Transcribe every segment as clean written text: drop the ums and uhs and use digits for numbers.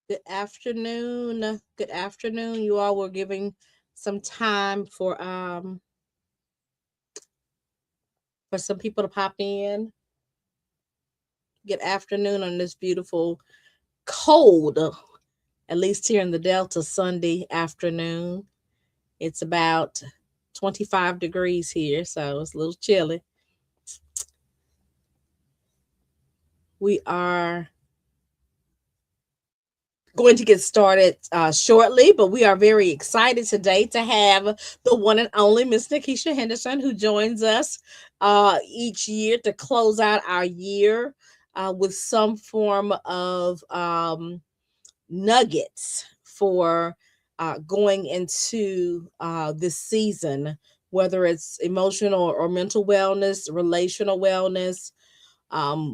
Good afternoon. Good afternoon. You all were giving some time for some people to pop in. Good afternoon on this beautiful cold, at least here in the Delta, Sunday afternoon. It's about 25 degrees here, so it's a little chilly. We are going to get started shortly, but we are very excited today to have the one and only Miss Nikisha Henderson, who joins us each year to close out our year with some form of nuggets for going into this season, whether it's emotional or mental wellness, relational wellness.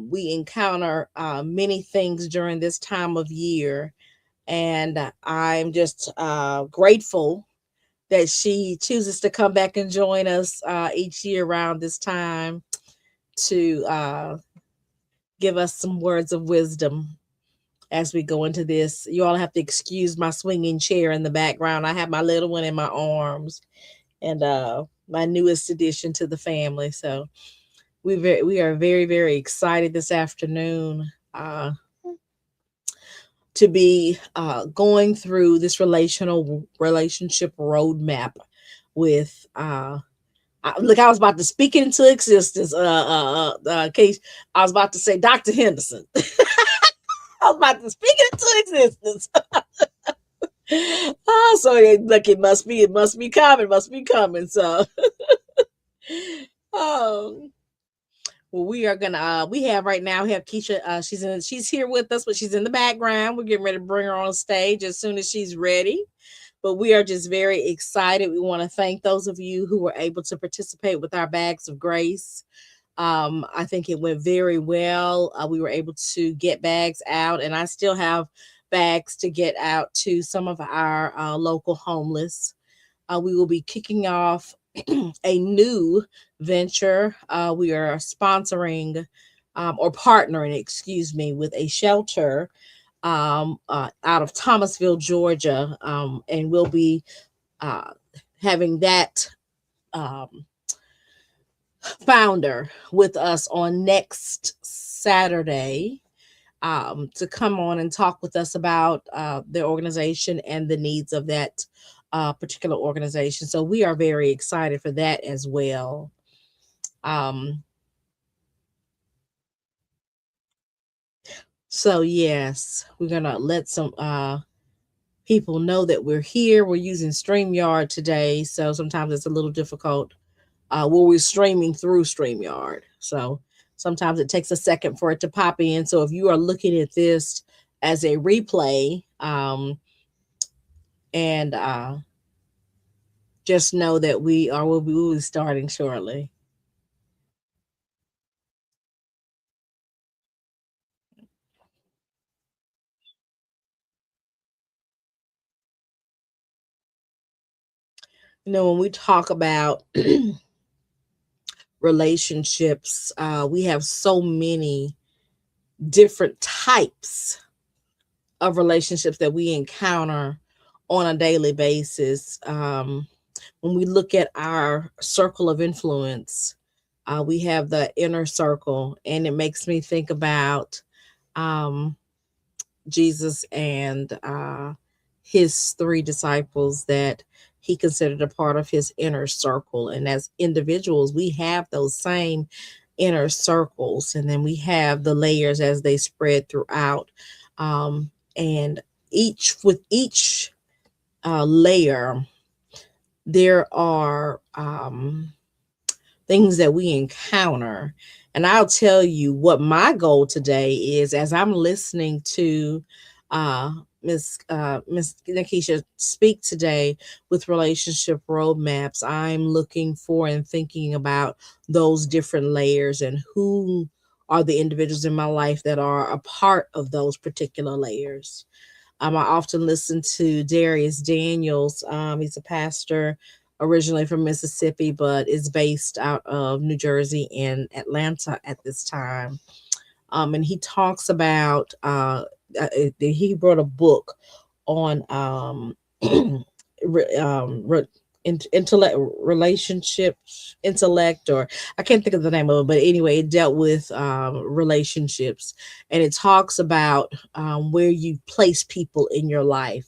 We encounter many things during this time of year, and I'm just grateful that she chooses to come back and join us each year around this time to give us some words of wisdom as we go into this. You all have to excuse my swinging chair in the background. I have my little one in my arms, and my newest addition to the family. So we are very, very excited this afternoon to be going through this relationship roadmap with look, I was about to speak it into existence. Case, I was about to say Dr. Henderson. I was about to speak it into existence. So look, it must be coming, must be coming. So, um, well, we are gonna. We have right now. We have Keisha. She's here with us, but she's in the background. We're getting ready to bring her on stage as soon as she's ready. But we are just very excited. We want to thank those of you who were able to participate with our bags of grace. I think it went very well. We were able to get bags out, and I still have bags to get out to some of our local homeless. We will be kicking off a new venture. We are sponsoring or partnering, excuse me, with a shelter out of Thomasville, Georgia, and we'll be uh, having that um, founder with us on next Saturday to come on and talk with us about the organization and the needs of that particular organization. So we are very excited for that as well. Um, so yes, we're gonna let some people know that we're here. We're using StreamYard today, so sometimes it's a little difficult where we're streaming through StreamYard. So sometimes it takes a second for it to pop in. So if you are looking at this as a replay, and just know that we'll be starting shortly. When we talk about relationships, we have so many different types of relationships that we encounter on a daily basis. When we look at our circle of influence, we have the inner circle, and it makes me think about um, Jesus and his three disciples that he considered a part of his inner circle. And as individuals, we have those same inner circles, and then we have the layers as they spread throughout. And each layer, there are things that we encounter. And I'll tell you what my goal today is as I'm listening to uh, Miss Nikisha speak today with relationship roadmaps. I'm looking for and thinking about those different layers and who are the individuals in my life that are a part of those particular layers. I often listen to Darius Daniels. He's a pastor originally from Mississippi, but is based out of New Jersey and Atlanta at this time. And he talks about he wrote a book on intellect relationships intellect, or I can't think of the name of it, but anyway, it dealt with relationships, and it talks about where you place people in your life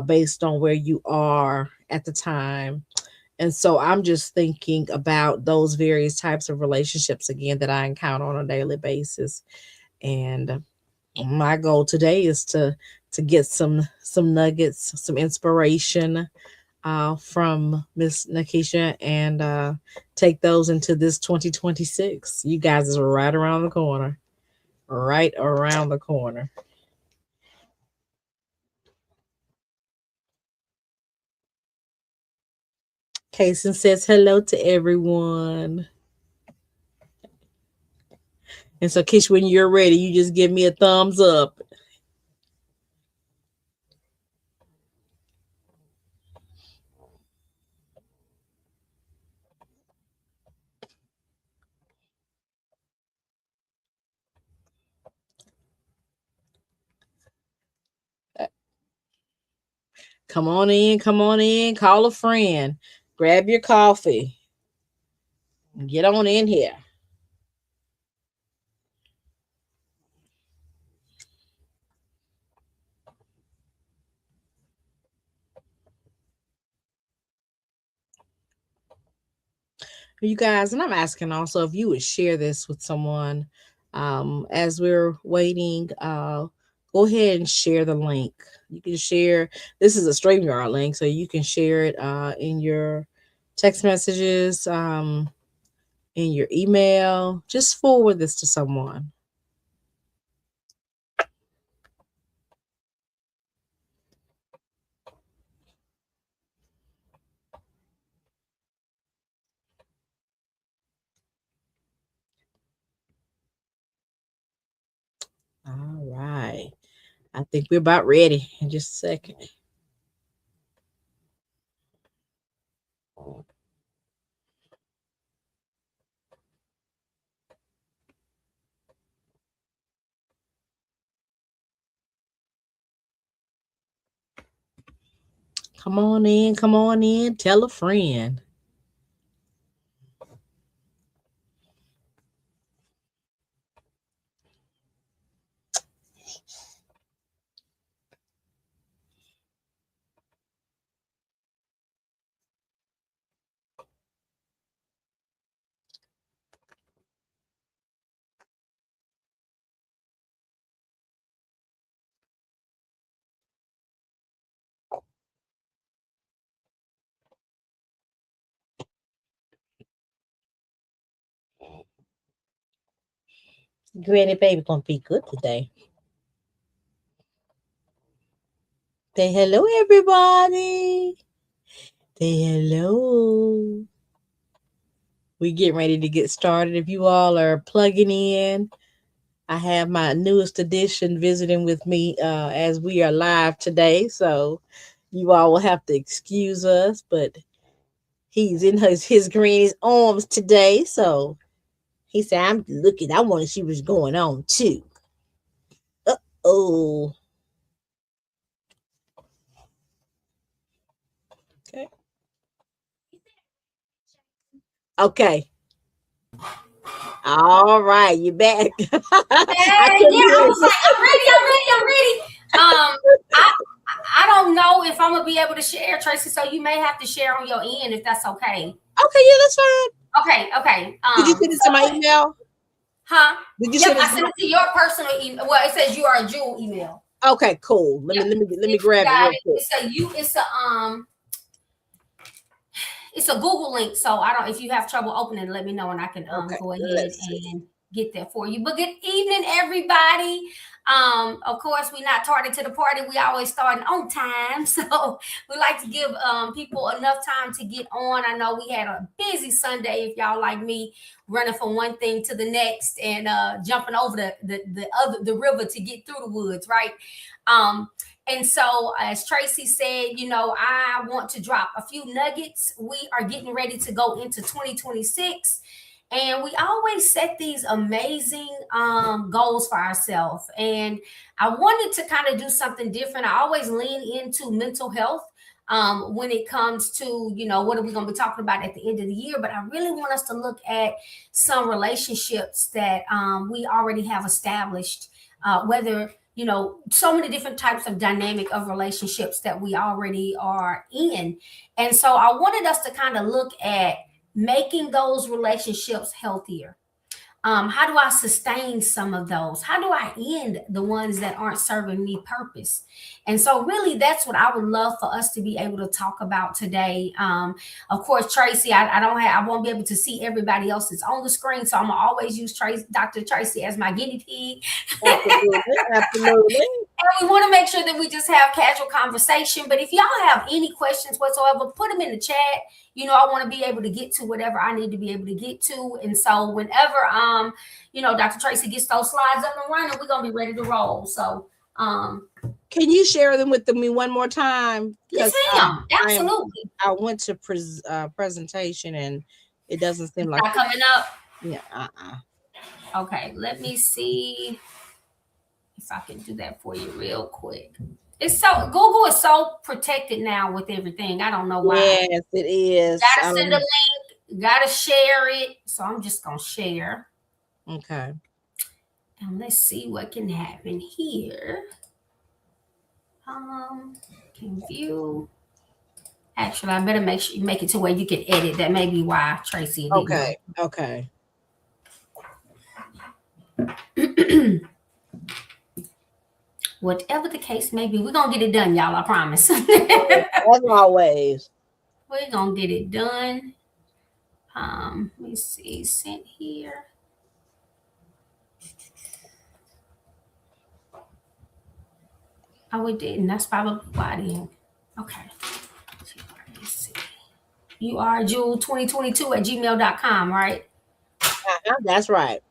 based on where you are at the time. And so I'm just thinking about those various types of relationships again that I encounter on a daily basis. And my goal today is to get some nuggets, some inspiration from Miss Nakisha, and take those into this 2026. You guys is right around the corner. Right around the corner. Kason says hello to everyone. And so, Kish, when you're ready, you just give me a thumbs up. Come on in, come on in, call a friend, grab your coffee, get on in here. You guys, and I'm asking also if you would share this with someone as we're waiting. Go ahead and share the link. You can share, this is a StreamYard link, so you can share it in your text messages, in your email. Just forward this to someone. All right. I think we're about ready in just a second. Come on in, tell a friend. Granny baby gonna be good today. Say hello, everybody. Say hello. We getting ready to get started. If you all are plugging in, I have my newest addition visiting with me as we are live today. So you all will have to excuse us, but he's in his granny's arms today. So he said, I'm looking, I want to see what's going on too. Oh, okay. Okay. All right, you back. I Yeah, couldn't I hear was like, I'm ready. I don't know if I'm gonna be able to share, Tracy. So you may have to share on your end if that's okay. Okay, yeah, that's fine. Okay. Did you send it to my email? Huh? Did you Yep, send it I to sent my? it to your personal email. Well, it says you are a Jewel email. Okay, cool. Yep. Let me If you grab it got real it, quick. it's a Google link. So I don't. If you have trouble opening, let me know, and I can Okay, go ahead let's see. and get that for you. But good evening, everybody. Of course, we're not tardy to the party. We always starting on time, so we like to give people enough time to get on. I know we had a busy Sunday. If y'all like me, running from one thing to the next and jumping over the river to get through the woods, right? Um, and so, as Tracy said, I want to drop a few nuggets. We are getting ready to go into 2026. And we always set these amazing goals for ourselves. And I wanted to kind of do something different. I always lean into mental health when it comes to, what are we going to be talking about at the end of the year. But I really want us to look at some relationships that we already have established, whether so many different types of dynamic of relationships that we already are in. And so I wanted us to kind of look at making those relationships healthier. How do I sustain some of those? How do I end the ones that aren't serving me purpose? And so, really, that's what I would love for us to be able to talk about today. Of course, Tracy, I won't be able to see everybody else that's on the screen, so I'm gonna always use Dr. Tracy as my guinea pig. Absolutely, absolutely. And we want to make sure that we just have casual conversation. But if y'all have any questions whatsoever, put them in the chat. I want to be able to get to whatever I need to be able to get to. And so whenever Dr. Tracy gets those slides up and running, we're gonna be ready to roll. So can you share them with me one more time? Yes, ma'am. Absolutely. I went to presentation and it doesn't seem like it's not coming up. Yeah. Okay, let me see if I can do that for you real quick. Google is so protected now with everything. I don't know why. Yes, it is. Gotta send a link, gotta share it. So I'm just gonna share. Okay. And let's see what can happen here. Can view. Actually, I better make sure you make it to where you can edit. That may be why Tracy didn't. Okay. Whatever the case may be, we're gonna get it done, y'all. I promise. As always. We're gonna get it done. Let me see, sent here. Oh, we didn't. That's probably why I didn't. Okay. Let's see. You are Jewel2022@gmail.com, right? That's right.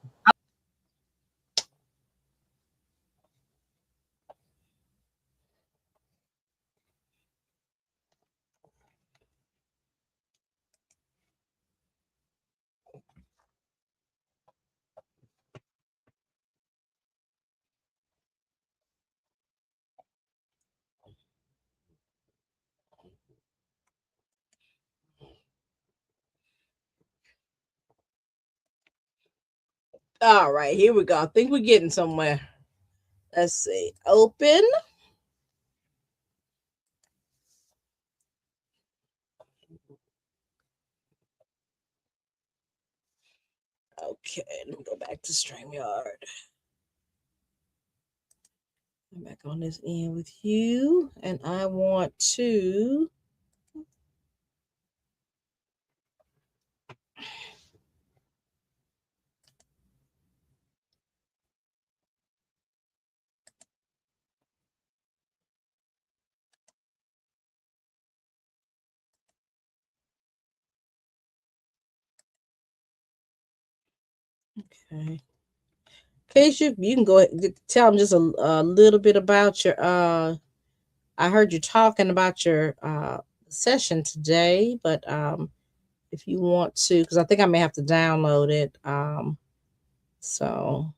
All right, here we go. I think we're getting somewhere. Let's see. Open. Okay, let me go back to StreamYard. I'm back on this end with you, and I want to. Okay. Keisha, you can go ahead tell them just a little bit about your I heard you talking about your session today, but if you want to, because I think I may have to download it. So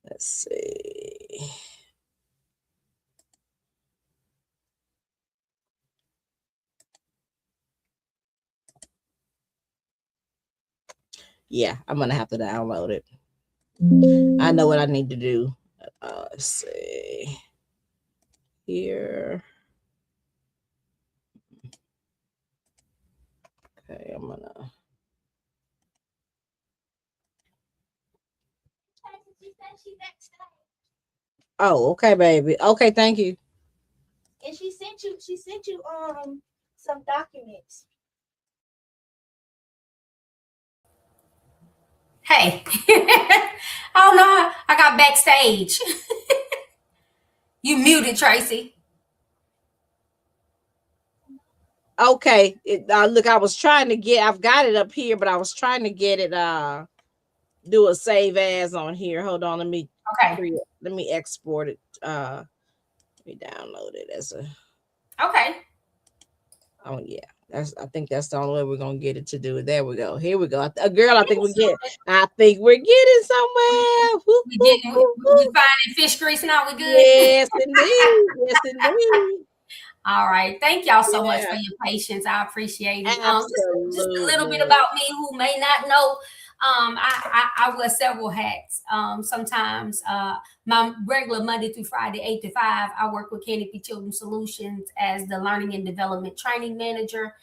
let's see. Yeah, I'm gonna have to download it. I know what I need to do. Let's see here. Okay, I'm gonna. Oh, okay, baby. Okay, thank you. And she sent you some documents. Hey. Oh no, I got backstage. You muted, Tracy. Okay. Look, I was trying to get, I've got it up here, but I was trying to get it, do a save as on here. Hold on. Let me export it. Let me download it as a. Okay. Oh yeah. I think that's the only way we're gonna get it to do it. There we go. Here we go. Girl, I think we're getting somewhere. Woo, We woo, getting woo, we woo. finding fish grease now. We good. Yes, indeed. Yes, indeed. All right. Thank y'all so much for Yeah, your patience. I appreciate it. Just a little bit absolutely. about me who may not know. I wear several hats. Sometimes my regular Monday through Friday, 8 to 5, I work with Canopy Children's Solutions as the Learning and Development Training Manager.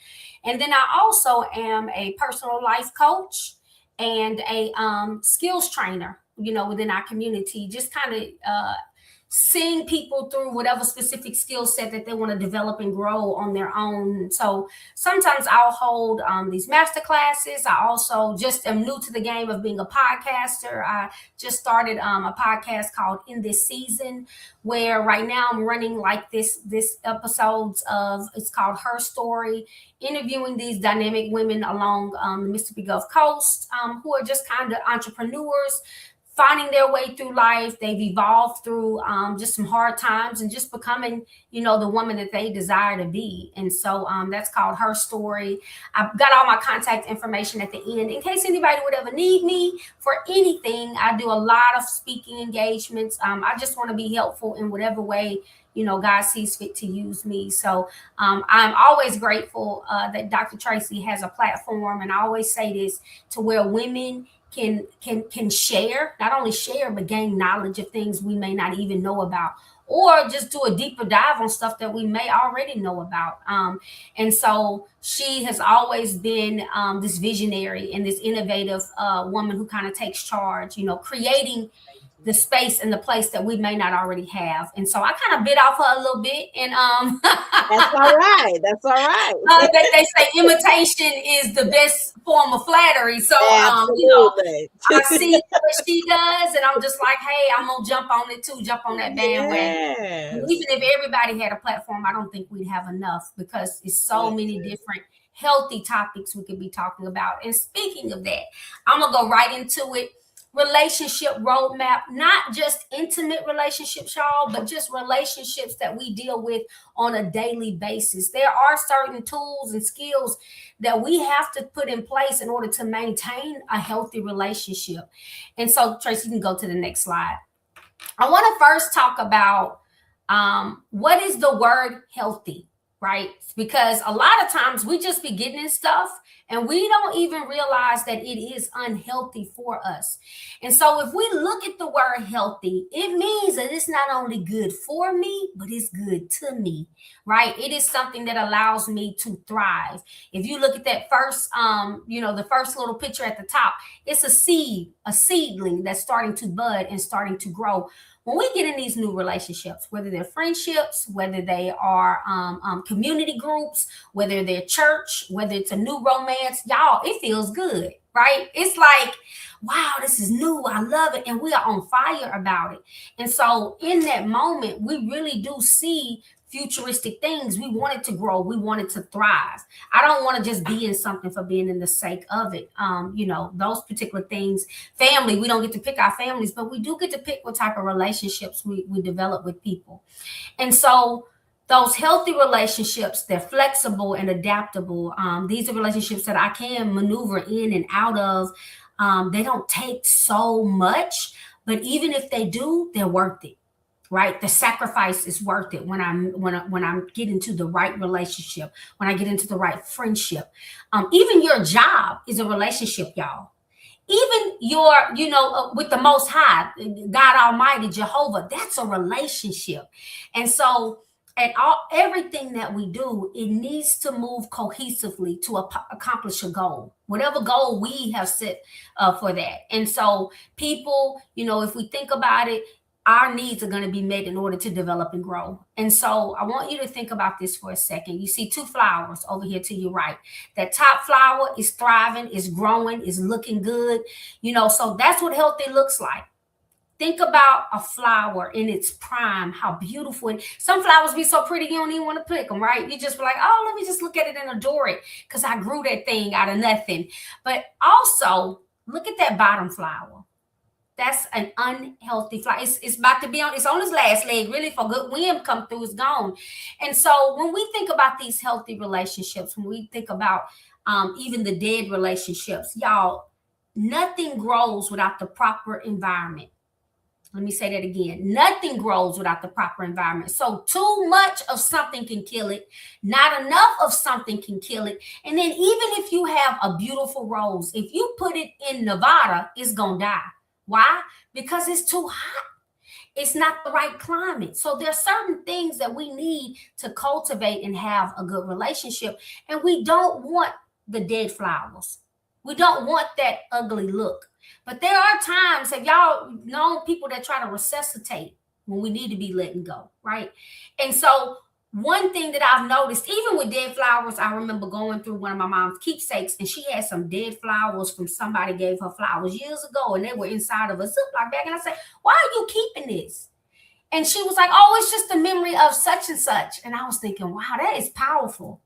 And then I also am a personal life coach and a skills trainer, within our community, just kind of seeing people through whatever specific skill set that they want to develop and grow on their own. So sometimes I'll hold these master classes. I also just am new to the game of being a podcaster. I just started a podcast called In This Season, where right now I'm running like this episodes of, it's called Her Story, interviewing these dynamic women along the Mississippi Gulf Coast who are just kind of entrepreneurs, finding their way through life. They've evolved through just some hard times and just becoming, the woman that they desire to be. And so that's called Her Story. I've got all my contact information at the end in case anybody would ever need me for anything. I do a lot of speaking engagements. I just want to be helpful in whatever way, God sees fit to use me. So I'm always grateful that Dr. Tracy has a platform. And I always say this, to where women can share, not only share, but gain knowledge of things we may not even know about, or just do a deeper dive on stuff that we may already know about. And so she has always been this visionary and this innovative woman who kind of takes charge, creating the space and the place that we may not already have. And so I kind of bit off her a little bit. And that's all right. That's all right. They say imitation is the best form of flattery. So I see what she does, and I'm just like, hey, I'm gonna jump on it too, jump on that bandwagon. Yes. Even if everybody had a platform, I don't think we'd have enough, because it's so many different healthy topics we could be talking about. And speaking of that, I'm gonna go right into it. Relationship roadmap, not just intimate relationships, y'all, but just relationships that we deal with on a daily basis. There are certain tools and skills that we have to put in place in order to maintain a healthy relationship. And so, Tracy, you can go to the next slide. I want to first talk about what is the word healthy, right? Because a lot of times we just be getting in stuff and we don't even realize that it is unhealthy for us. And so if we look at the word healthy, it means that it's not only good for me, but it's good to me, right? It is something that allows me to thrive. If you look at that first, the first little picture at the top, it's a seedling that's starting to bud and starting to grow. When we get in these new relationships, whether they're friendships, whether they are community groups, whether they're church, whether it's a new romance, y'all, it feels good, right? It's like, wow, this is new. I love it. And we are on fire about it. And so in that moment, we really do see futuristic things. We want it to grow. We want it to thrive. I don't want to just be in something for being in the sake of it. Those particular things, family, we don't get to pick our families, but we do get to pick what type of relationships we develop with people. And so those healthy relationships, they're flexible and adaptable. These are relationships that I can maneuver in and out of. They don't take so much, but even if they do, they're worth it. Right? The sacrifice is worth it when I'm get into the right relationship, when I get into the right friendship. Even your job is a relationship, y'all. Even your, with the Most High, God Almighty, Jehovah, that's a relationship. And so everything that we do, it needs to move cohesively to accomplish a goal, whatever goal we have set for that. And so people, if we think about it, our needs are going to be met in order to develop and grow. And so I want you to think about this for a second. You see two flowers over here to your right. That top flower is thriving, is growing, is looking good. So that's what healthy looks like. Think about a flower in its prime, how beautiful. And some flowers be so pretty, you don't even want to pick them, right? You just be like, oh, let me just look at it and adore it because I grew that thing out of nothing. But also, look at that bottom flower. That's an unhealthy fly. It's about to be on. It's on its last leg. Really, for good wind come through, it's gone. And so when we think about these healthy relationships, when we think about even the dead relationships, y'all, nothing grows without the proper environment. Let me say that again. Nothing grows without the proper environment. So too much of something can kill it. Not enough of something can kill it. And then even if you have a beautiful rose, if you put it in Nevada, it's going to die. Why? Because it's too hot. It's not the right climate. So there's certain things that we need to cultivate and have a good relationship. And we don't want the dead flowers. We don't want that ugly look. But there are times, have y'all known people that try to resuscitate when we need to be letting go, right? And so one thing that I've noticed, even with dead flowers, I remember going through one of my mom's keepsakes, and she had some dead flowers from somebody gave her flowers years ago, and they were inside of a Ziploc bag. And I said, why are you keeping this? And she was like, oh, it's just a memory of such and such. And I was thinking, wow, that is powerful.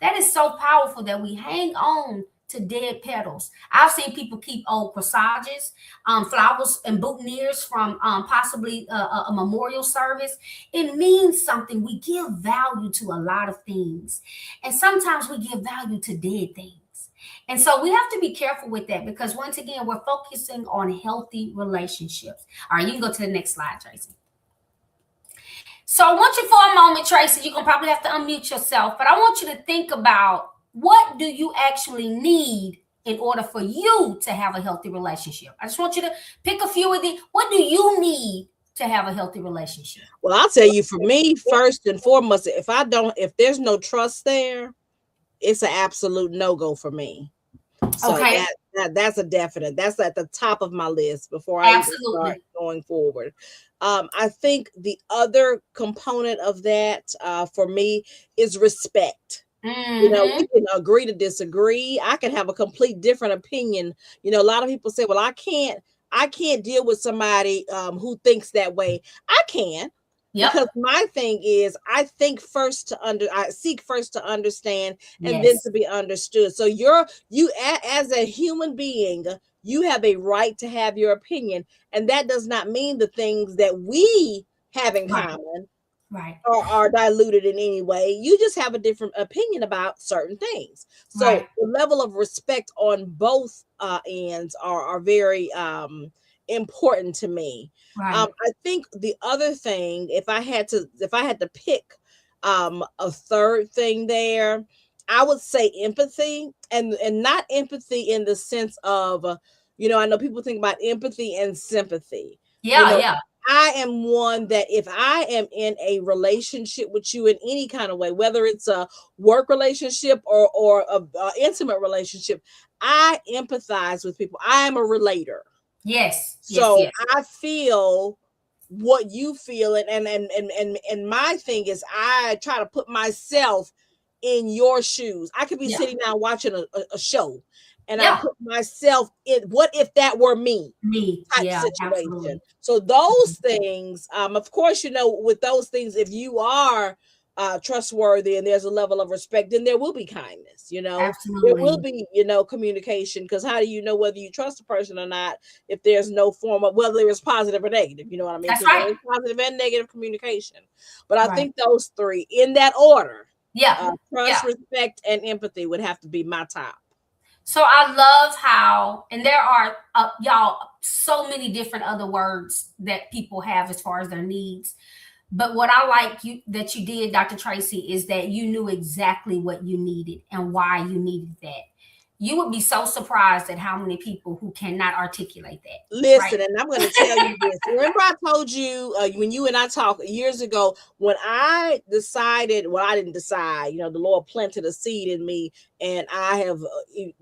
That is so powerful that we hang on to dead petals. I've seen people keep old corsages, flowers and boutonnieres from possibly a memorial service. It means something. We give value to a lot of things. And sometimes we give value to dead things. And so we have to be careful with that, because once again, we're focusing on healthy relationships. All right, you can go to the next slide, Tracy. So I want you for a moment, Tracy, you're going to probably have to unmute yourself, but I want you to think about, what do you actually need in order for you to have a healthy relationship? I just want you to pick a few of these. What do you need to have a healthy relationship? Well, I'll tell you, for me, first and foremost, if there's no trust there, it's an absolute no-go for me. So Okay. that's a definite. That's at the top of my list before I even start going forward. I think the other component of that for me is respect. You know, we can agree to disagree. I can have a complete different opinion. You know, a lot of people say, well, I can't deal with somebody who thinks that way. I can. Yep. Because my thing is, I seek first to understand and then to be understood. So you as a human being, you have a right to have your opinion, and that does not mean the things that we have in common are diluted in any way. You just have a different opinion about certain things. So the level of respect on both ends are very important to me. I think the other thing, if I had to pick a third thing there, I would say empathy, and not empathy in the sense of, you know, I know people think about empathy and sympathy. I am one that if I am in a relationship with you in any kind of way, whether it's a work relationship or a intimate relationship, I empathize with people. I am a relator. So I feel what you feel, and my thing is, I try to put myself in your shoes. I could be sitting down watching a show, and I put myself in, what if that were me type situation. Absolutely. So those things, of course, you know, with those things, if you are trustworthy and there's a level of respect, then there will be kindness, you know. There will be, you know, communication, because how do you know whether you trust a person or not if there's no form of, whether it's positive or negative, you know what I mean? That's right. There's positive and negative communication. But I think those three in that order, trust, respect, and empathy would have to be my top. So I love how, and there are y'all so many different other words that people have as far as their needs. But what I like that you did, Dr. Tracy, is that you knew exactly what you needed and why you needed that. You would be so surprised at how many people who cannot articulate that. Listen, and I'm going to tell you this. Remember I told you when you and I talked years ago, when I decided, well, I didn't decide, you know, the Lord planted a seed in me, and I have, you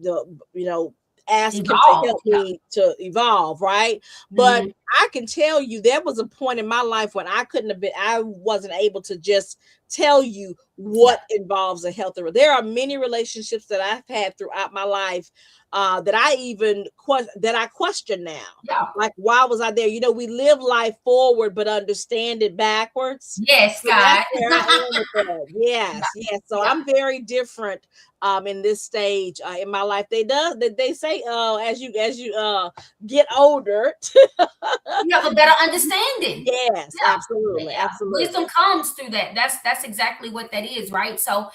know, asked him to help me to evolve, right? But I can tell you there was a point in my life when I wasn't able to just tell you what involves a healthy. There are many relationships that I've had throughout my life that I question now. Yeah. Like, why was I there? We live life forward, but understand it backwards. Yes, So God. that's where I am with that. Yes. So I'm very different in this stage in my life. They say as you get older. You have a better understanding. Yes, Yeah. absolutely. Wisdom comes through that. That's exactly what that is, right? So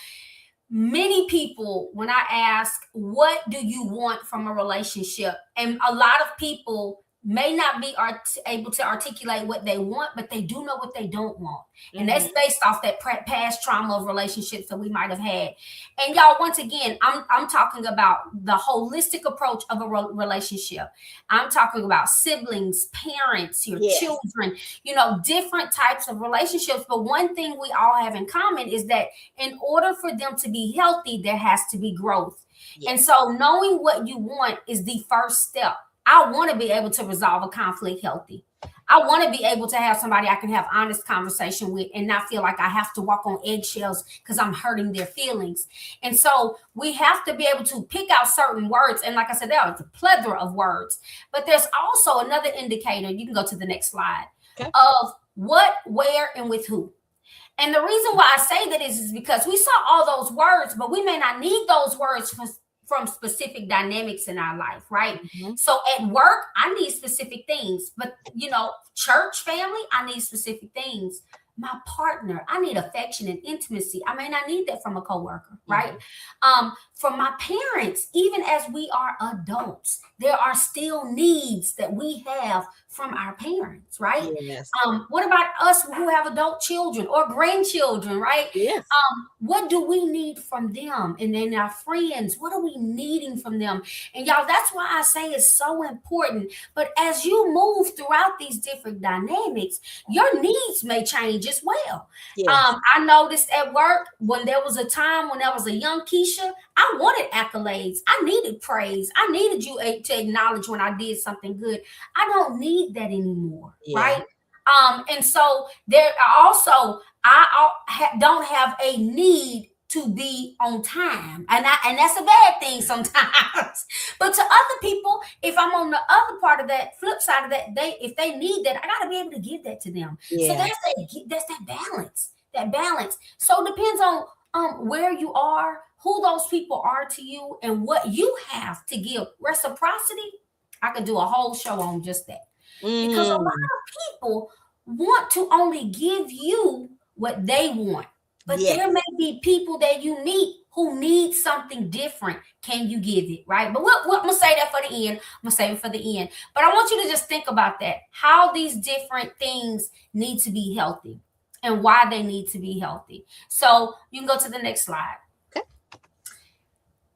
many people, when I ask, what do you want from a relationship? And a lot of people may not be able to articulate what they want, but they do know what they don't want. And that's based off that past trauma of relationships that we might have had. And y'all, once again, I'm talking about the holistic approach of a relationship. I'm talking about siblings, parents, your children, different types of relationships. But one thing we all have in common is that in order for them to be healthy, there has to be growth. And so knowing what you want is the first step. I want to be able to resolve a conflict healthy. I want to be able to have somebody I can have honest conversation with and not feel like I have to walk on eggshells because I'm hurting their feelings. And so we have to be able to pick out certain words. And like I said, there are a plethora of words, but there's also another indicator. You can go to the next slide of what, where, and with who. And the reason why I say that is because we saw all those words, but we may not need those words from specific dynamics in our life, right? So at work, I need specific things, but church family, I need specific things. My partner, I need affection and intimacy. I may not need that from a coworker, right? From my parents, even as we are adults, there are still needs that we have from our parents, right? Yes. What about us who have adult children or grandchildren, right? Yes. What do we need from them? And then our friends, what are we needing from them? And y'all, that's why I say it's so important. But as you move throughout these different dynamics, your needs may change as well. Yes. I noticed at work when there was a time when I was a young Keisha, I wanted accolades. I needed praise. I needed you to acknowledge when I did something good. I don't need that anymore, right? And so there also, don't have a need to be on time, and that's a bad thing sometimes. But to other people, if I'm on the other part of that flip side of that, if they need that, I got to be able to give that to them. So that's that balance. That balance. So it depends on where you are, who those people are to you, and what you have to give. Reciprocity, I could do a whole show on just that. Because a lot of people want to only give you what they want. But there may be people that you meet who need something different. Can you give it, right? But I'm going to say that for the end. I'm going to save it for the end. But I want you to just think about that. How these different things need to be healthy and why they need to be healthy. So you can go to the next slide.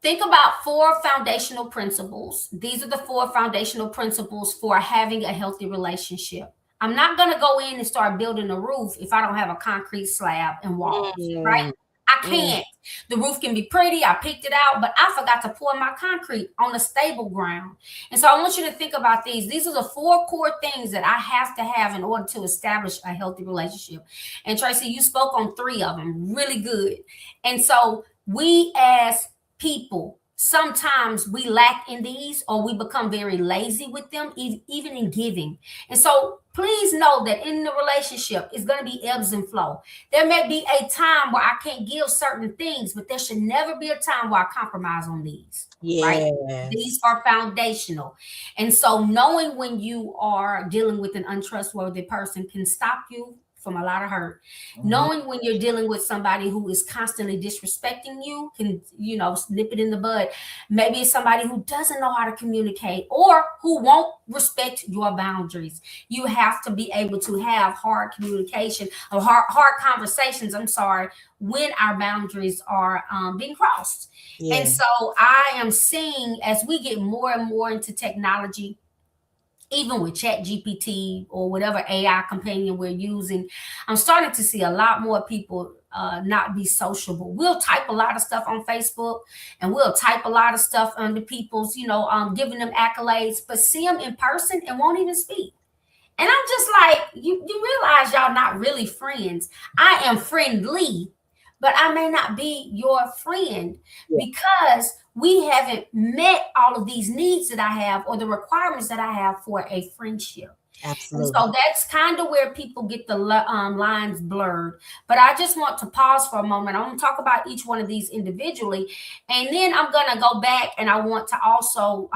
Think about 4 foundational principles. These are the 4 foundational principles for having a healthy relationship. I'm not going to go in and start building a roof if I don't have a concrete slab and walls, right? I can't. The roof can be pretty. I picked it out, but I forgot to pour my concrete on a stable ground. And so I want you to think about these. These are the 4 core things that I have to have in order to establish a healthy relationship. And Tracy, you spoke on 3 of them. Really good. And so we as people, sometimes we lack in these, or we become very lazy with them, even in giving. And so please know that in the relationship, it's going to be ebbs and flow. There may be a time where I can't give certain things, but there should never be a time where I compromise on these. Right? These are foundational. And so knowing when you are dealing with an untrustworthy person can stop you from a lot of hurt. Knowing when you're dealing with somebody who is constantly disrespecting you can, nip it in the bud. Maybe it's somebody who doesn't know how to communicate or who won't respect your boundaries. You have to be able to have hard communication or hard conversations, when our boundaries are being crossed. And so I am seeing, as we get more and more into technology, even with ChatGPT or whatever AI companion we're using, I'm starting to see a lot more people not be sociable. We'll type a lot of stuff on Facebook and we'll type a lot of stuff under people's, giving them accolades, but see them in person and won't even speak. And I'm just like, you realize y'all not really friends. I am friendly, but I may not be your friend because we haven't met all of these needs that I have or the requirements that I have for a friendship. Absolutely. And so that's kind of where people get the lines blurred. But I just want to pause for a moment. I'm going to talk about each one of these individually, and then I'm going to go back and I want to also,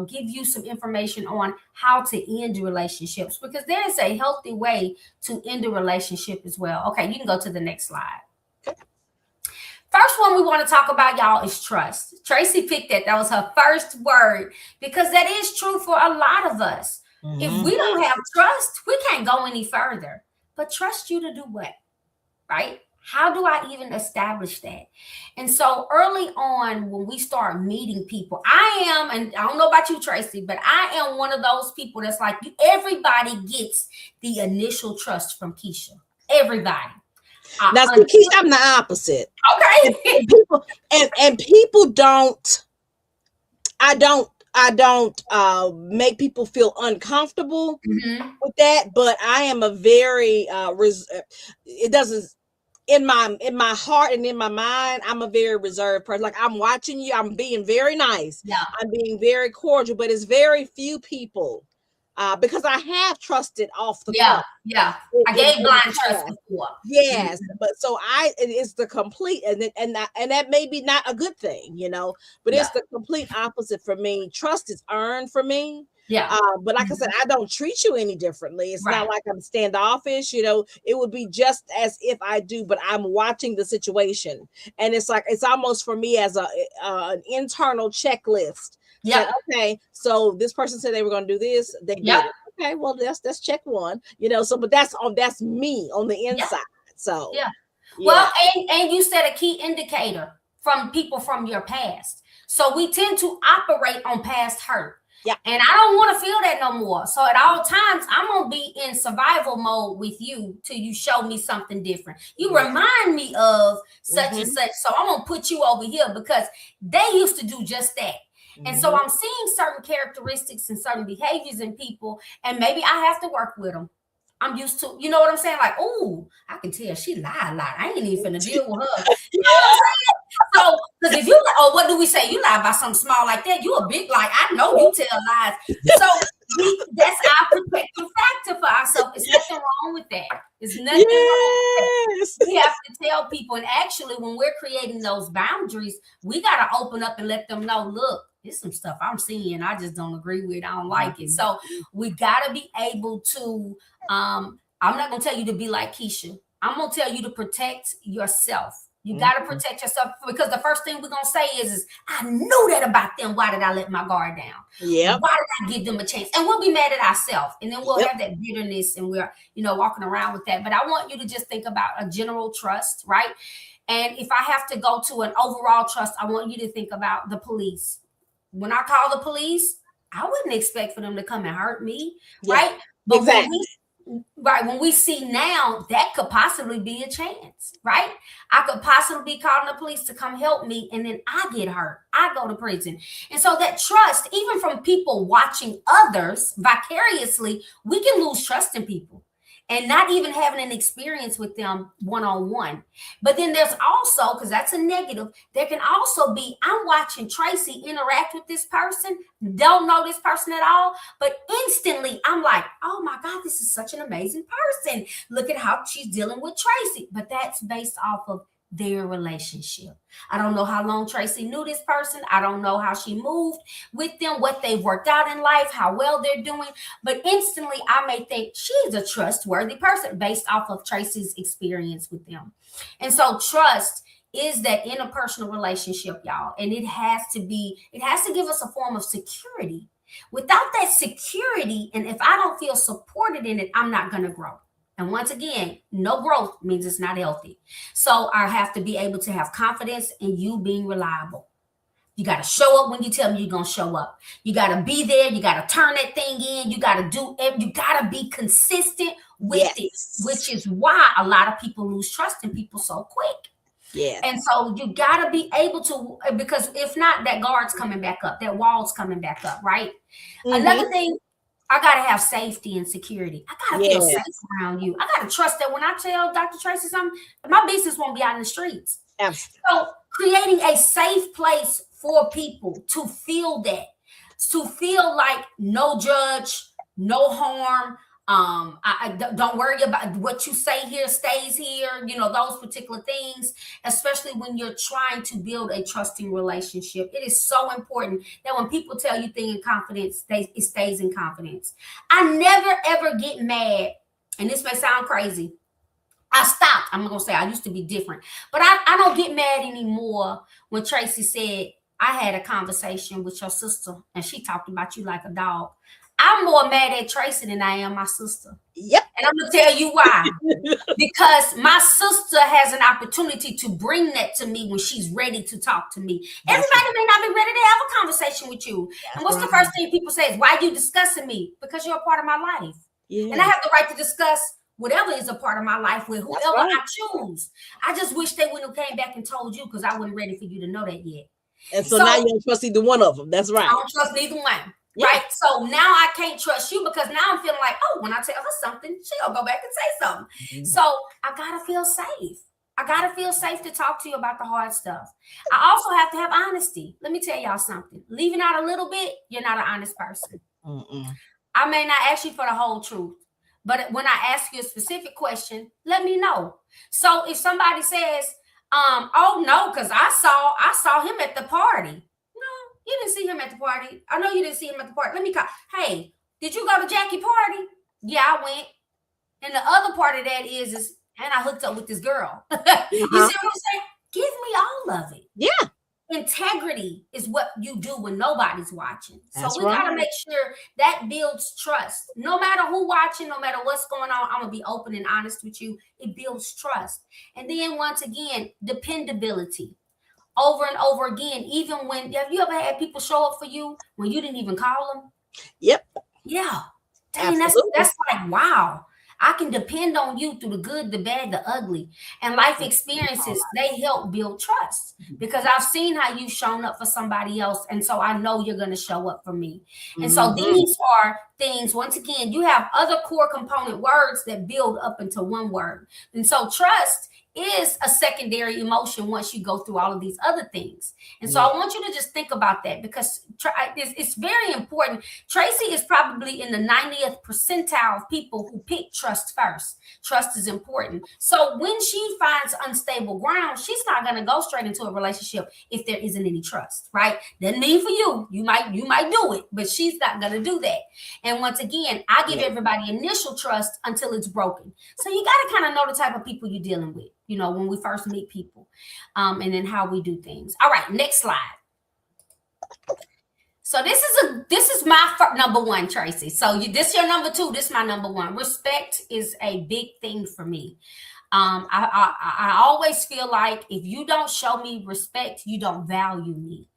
give you some information on how to end relationships, because there is a healthy way to end a relationship as well. Okay, you can go to the next slide. First one we want to talk about, y'all, is trust. Tracy picked that. That was her first word, because that is true for a lot of us. Mm-hmm. If we don't have trust, we can't go any further. But trust you to do what? Right? How do I even establish that? And so early on, when we start meeting people, I am, and I don't know about you, Tracy, but I am one of those people that's like, everybody gets the initial trust from Keisha. Everybody. Now, see, Keisha, I'm the opposite. Okay. And people don't. I don't make people feel uncomfortable with that, but I am a very it doesn't, in my heart and in my mind, I'm a very reserved person. Like, I'm watching you, I'm being very nice. Yeah. I'm being very cordial, but it's very few people because I have trusted off the cuff. Yeah. I gave blind trust before. Yes, but so it's the complete, and that may be not a good thing, but it's the complete opposite for me. Trust is earned for me. Yeah. But like I said, I don't treat you any differently. It's not like I'm standoffish. It would be just as if I do, but I'm watching the situation, and it's like it's almost for me as an internal checklist. Yeah. Like, okay, so this person said they were going to do this. They did it. Okay, well, that's check one. So, but that's me on the inside. So well, and you said a key indicator from people from your past. So we tend to operate on past hurt. Yeah. And I don't want to feel that no more. So at all times, I'm going to be in survival mode with you till you show me something different. You remind me of such and such. So I'm going to put you over here because they used to do just that. And so I'm seeing certain characteristics and certain behaviors in people, and maybe I have to work with them. I'm used to, you know what I'm saying? Like, oh, I can tell she lie a lot. I ain't even finna deal with her. You know what I'm saying? So, because if you, what do we say? You lie about something small like that, you a big lie. I know you tell lies. So that's our protective factor for ourselves. There's nothing wrong with that. There's nothing wrong with that. We have to tell people, and actually, when we're creating those boundaries, we got to open up and let them know, look, there's some stuff I'm seeing I just don't agree with. I don't like it. So we got to be able to, I'm not going to tell you to be like Keisha. I'm going to tell you to protect yourself. You got to protect yourself, because the first thing we're going to say is, I knew that about them. Why did I let my guard down? Yeah. Why did I give them a chance? And we'll be mad at ourselves. And then we'll have that bitterness, and we're, walking around with that. But I want you to just think about a general trust, right? And if I have to go to an overall trust, I want you to think about the police. When I call the police, I wouldn't expect for them to come and hurt me, right? But exactly. When we see now, that could possibly be a chance, right? I could possibly be calling the police to come help me, and then I get hurt. I go to prison. And so that trust, even from people watching others vicariously, we can lose trust in people and not even having an experience with them one-on-one. But then there's also, because that's a negative, there can also be, I'm watching Tracy interact with this person, don't know this person at all, but instantly I'm like, oh my God, this is such an amazing person. Look at how she's dealing with Tracy. But that's based off of their relationship. I don't know how long Tracy knew this person. I don't know how she moved with them, what they've worked out in life, how well they're doing. But instantly, I may think she's a trustworthy person based off of Tracy's experience with them. And so trust is that interpersonal relationship, y'all. And it has to give us a form of security. Without that security, and if I don't feel supported in it, I'm not going to grow. And once again, no growth means it's not healthy. So I have to be able to have confidence in you being reliable. You got to show up when you tell me you're going to show up. You got to be there. You got to turn that thing in. You got to be consistent with it, which is why a lot of people lose trust in people so quick. Yeah. And so you got to be able to, because if not, that guard's coming back up, that wall's coming back up, right? Another thing I gotta have safety and security. I gotta feel Yeah, safe around you. I gotta trust that when I tell Dr. Tracy something, my business won't be out in the streets. absolutely. So creating a safe place for people to feel that, to feel like no judge, no harm. Don't worry about what you say here stays here. You know, those particular things, especially when you're trying to build a trusting relationship. It is so important that when people tell you things in confidence, it stays in confidence. I never ever get mad, and this may sound crazy. I stopped. I'm gonna say I used to be different, but I don't get mad anymore when Tracy said I had a conversation with your sister and she talked about you like a dog. I'm more mad at Tracy than I am my sister. Yep. And I'm gonna tell you why. Because my sister has an opportunity to bring that to me when she's ready to talk to me. That's Everybody may not be ready to have a conversation with you. And what's right. the first thing people say is, why are you discussing me? Because you're a part of my life. Yeah. And I have the right to discuss whatever is a part of my life with whoever right. I choose. I just wish they wouldn't have came back and told you because I wasn't ready for you to know that yet. And so now you don't trust either one of them. That's right. I don't trust neither one. Yeah. Right. So now I can't trust you because now I'm feeling like, oh, when I tell her something, she'll go back and say something. Mhm. So I gotta feel safe. I gotta feel safe to talk to you about the hard stuff. I also have to have honesty. Let me tell y'all something. Leaving out a little bit, you're not an honest person. Mm-mm. I may not ask you for the whole truth, but when I ask you a specific question, let me know. So if somebody says, oh no, because I saw him at the party. You didn't see him at the party. I know you didn't see him at the party. Let me call. Hey, did you go to Jackie party? Yeah, I went. And the other part of that is and I hooked up with this girl. You see what I'm saying? Give me all of it. Yeah. Integrity is what you do when nobody's watching. That's So we got to right. make sure that builds trust. No matter who watching, no matter what's going on, I'm going to be open and honest with you. It builds trust. And then once again, dependability. Over and over again, even when, have you ever had people show up for you when you didn't even call them? Yep. Yeah. Dang, that's like, wow. I can depend on you through the good, the bad, the ugly. And life experiences, they help build trust because I've seen how you've shown up for somebody else. And so I know you're going to show up for me. And so these are things, once again, you have other core component words that build up into one word. And so trust is a secondary emotion once you go through all of these other things. And so I want you to just think about that because it's very important. Tracy is probably in the 90th percentile of people who pick trust first. Trust is important. So when she finds unstable ground, she's not going to go straight into a relationship if there isn't any trust, right? Doesn't mean for you. You might do it, but she's not going to do that. And once again, I give everybody initial trust until it's broken. So you got to kind of know the type of people you're dealing with, you know, when we first meet people, and then how we do things. All right, next slide. So this is my number one, Tracy. So this your number two. This is my number one. Respect is a big thing for me. I always feel like if you don't show me respect, you don't value me.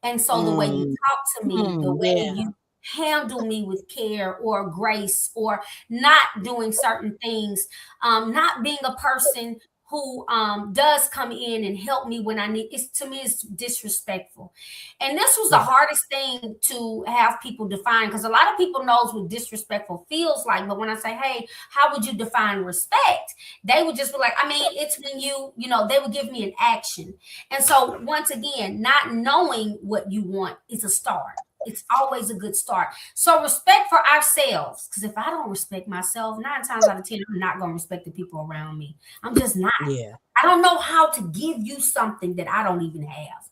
And so the way you talk to me, the way you handle me with care or grace or not doing certain things, not being a person who does come in and help me when I need, to me, it's disrespectful. And this was the hardest thing to have people define because a lot of people knows what disrespectful feels like. But when I say, hey, how would you define respect? They would just be like, I mean, it's when you know, they would give me an action. And so once again, not knowing what you want is a start. It's always a good start. So respect for ourselves. Because if I don't respect myself, 9 times out of 10, I'm not going to respect the people around me. I'm just not. Yeah. I don't know how to give you something that I don't even have.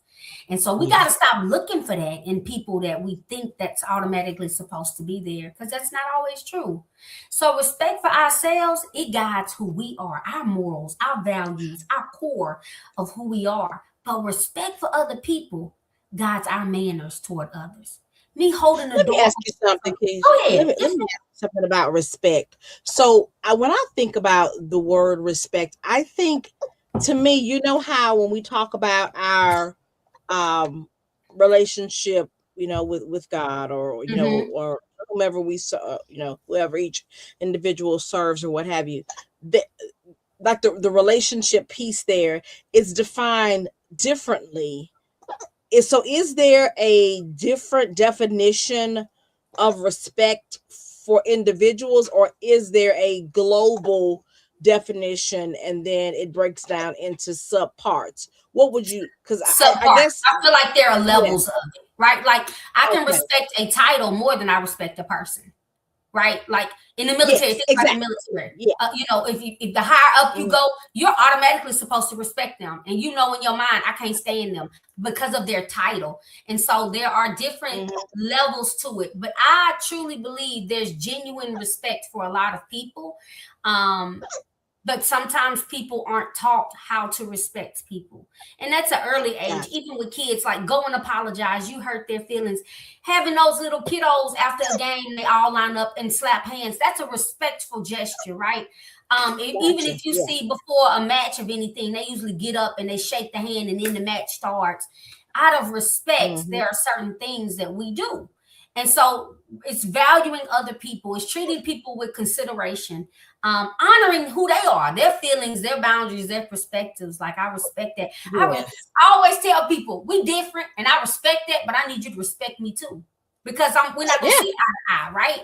And so we got to stop looking for that in people that we think that's automatically supposed to be there. Because that's not always true. So respect for ourselves, it guides who we are, our morals, our values, our core of who we are. But respect for other people guides our manners toward others. Me holding the door. Let me ask you something, Keisha. Go ahead. Let me ask you something about respect. So when I think about the word respect, I think, to me, you know how when we talk about our relationship, you know, with God or, you know, or whomever we, you know, whoever each individual serves or what have you, like the relationship piece there is defined differently. So is there a different definition of respect for individuals, or is there a global definition and then it breaks down into subparts? What would you, because I guess I feel like there are levels of it, right? Like I can Okay. respect a title more than I respect a person, right? Like in the military, Yes, think about the exactly. military. Yeah. You know, if the higher up you Mhm. go, you're automatically supposed to respect them, and you know in your mind, I can't stand them because of their title. And so there are different levels to it. But I truly believe there's genuine respect for a lot of people. But sometimes people aren't taught how to respect people. And that's an early age, Gotcha. even with kids, like go and apologize. You hurt their feelings. Having those little kiddos after a game, they all line up and slap hands. That's a respectful gesture, right? Even if you see before a match of anything, they usually get up and they shake the hand and then the match starts. Out of respect, there are certain things that we do. And so it's valuing other people, it's treating people with consideration, honoring who they are, their feelings, their boundaries, their perspectives. Like I respect that. I always tell people we different and I respect that, but I need you to respect me too. Because we're not gonna see eye to eye, right?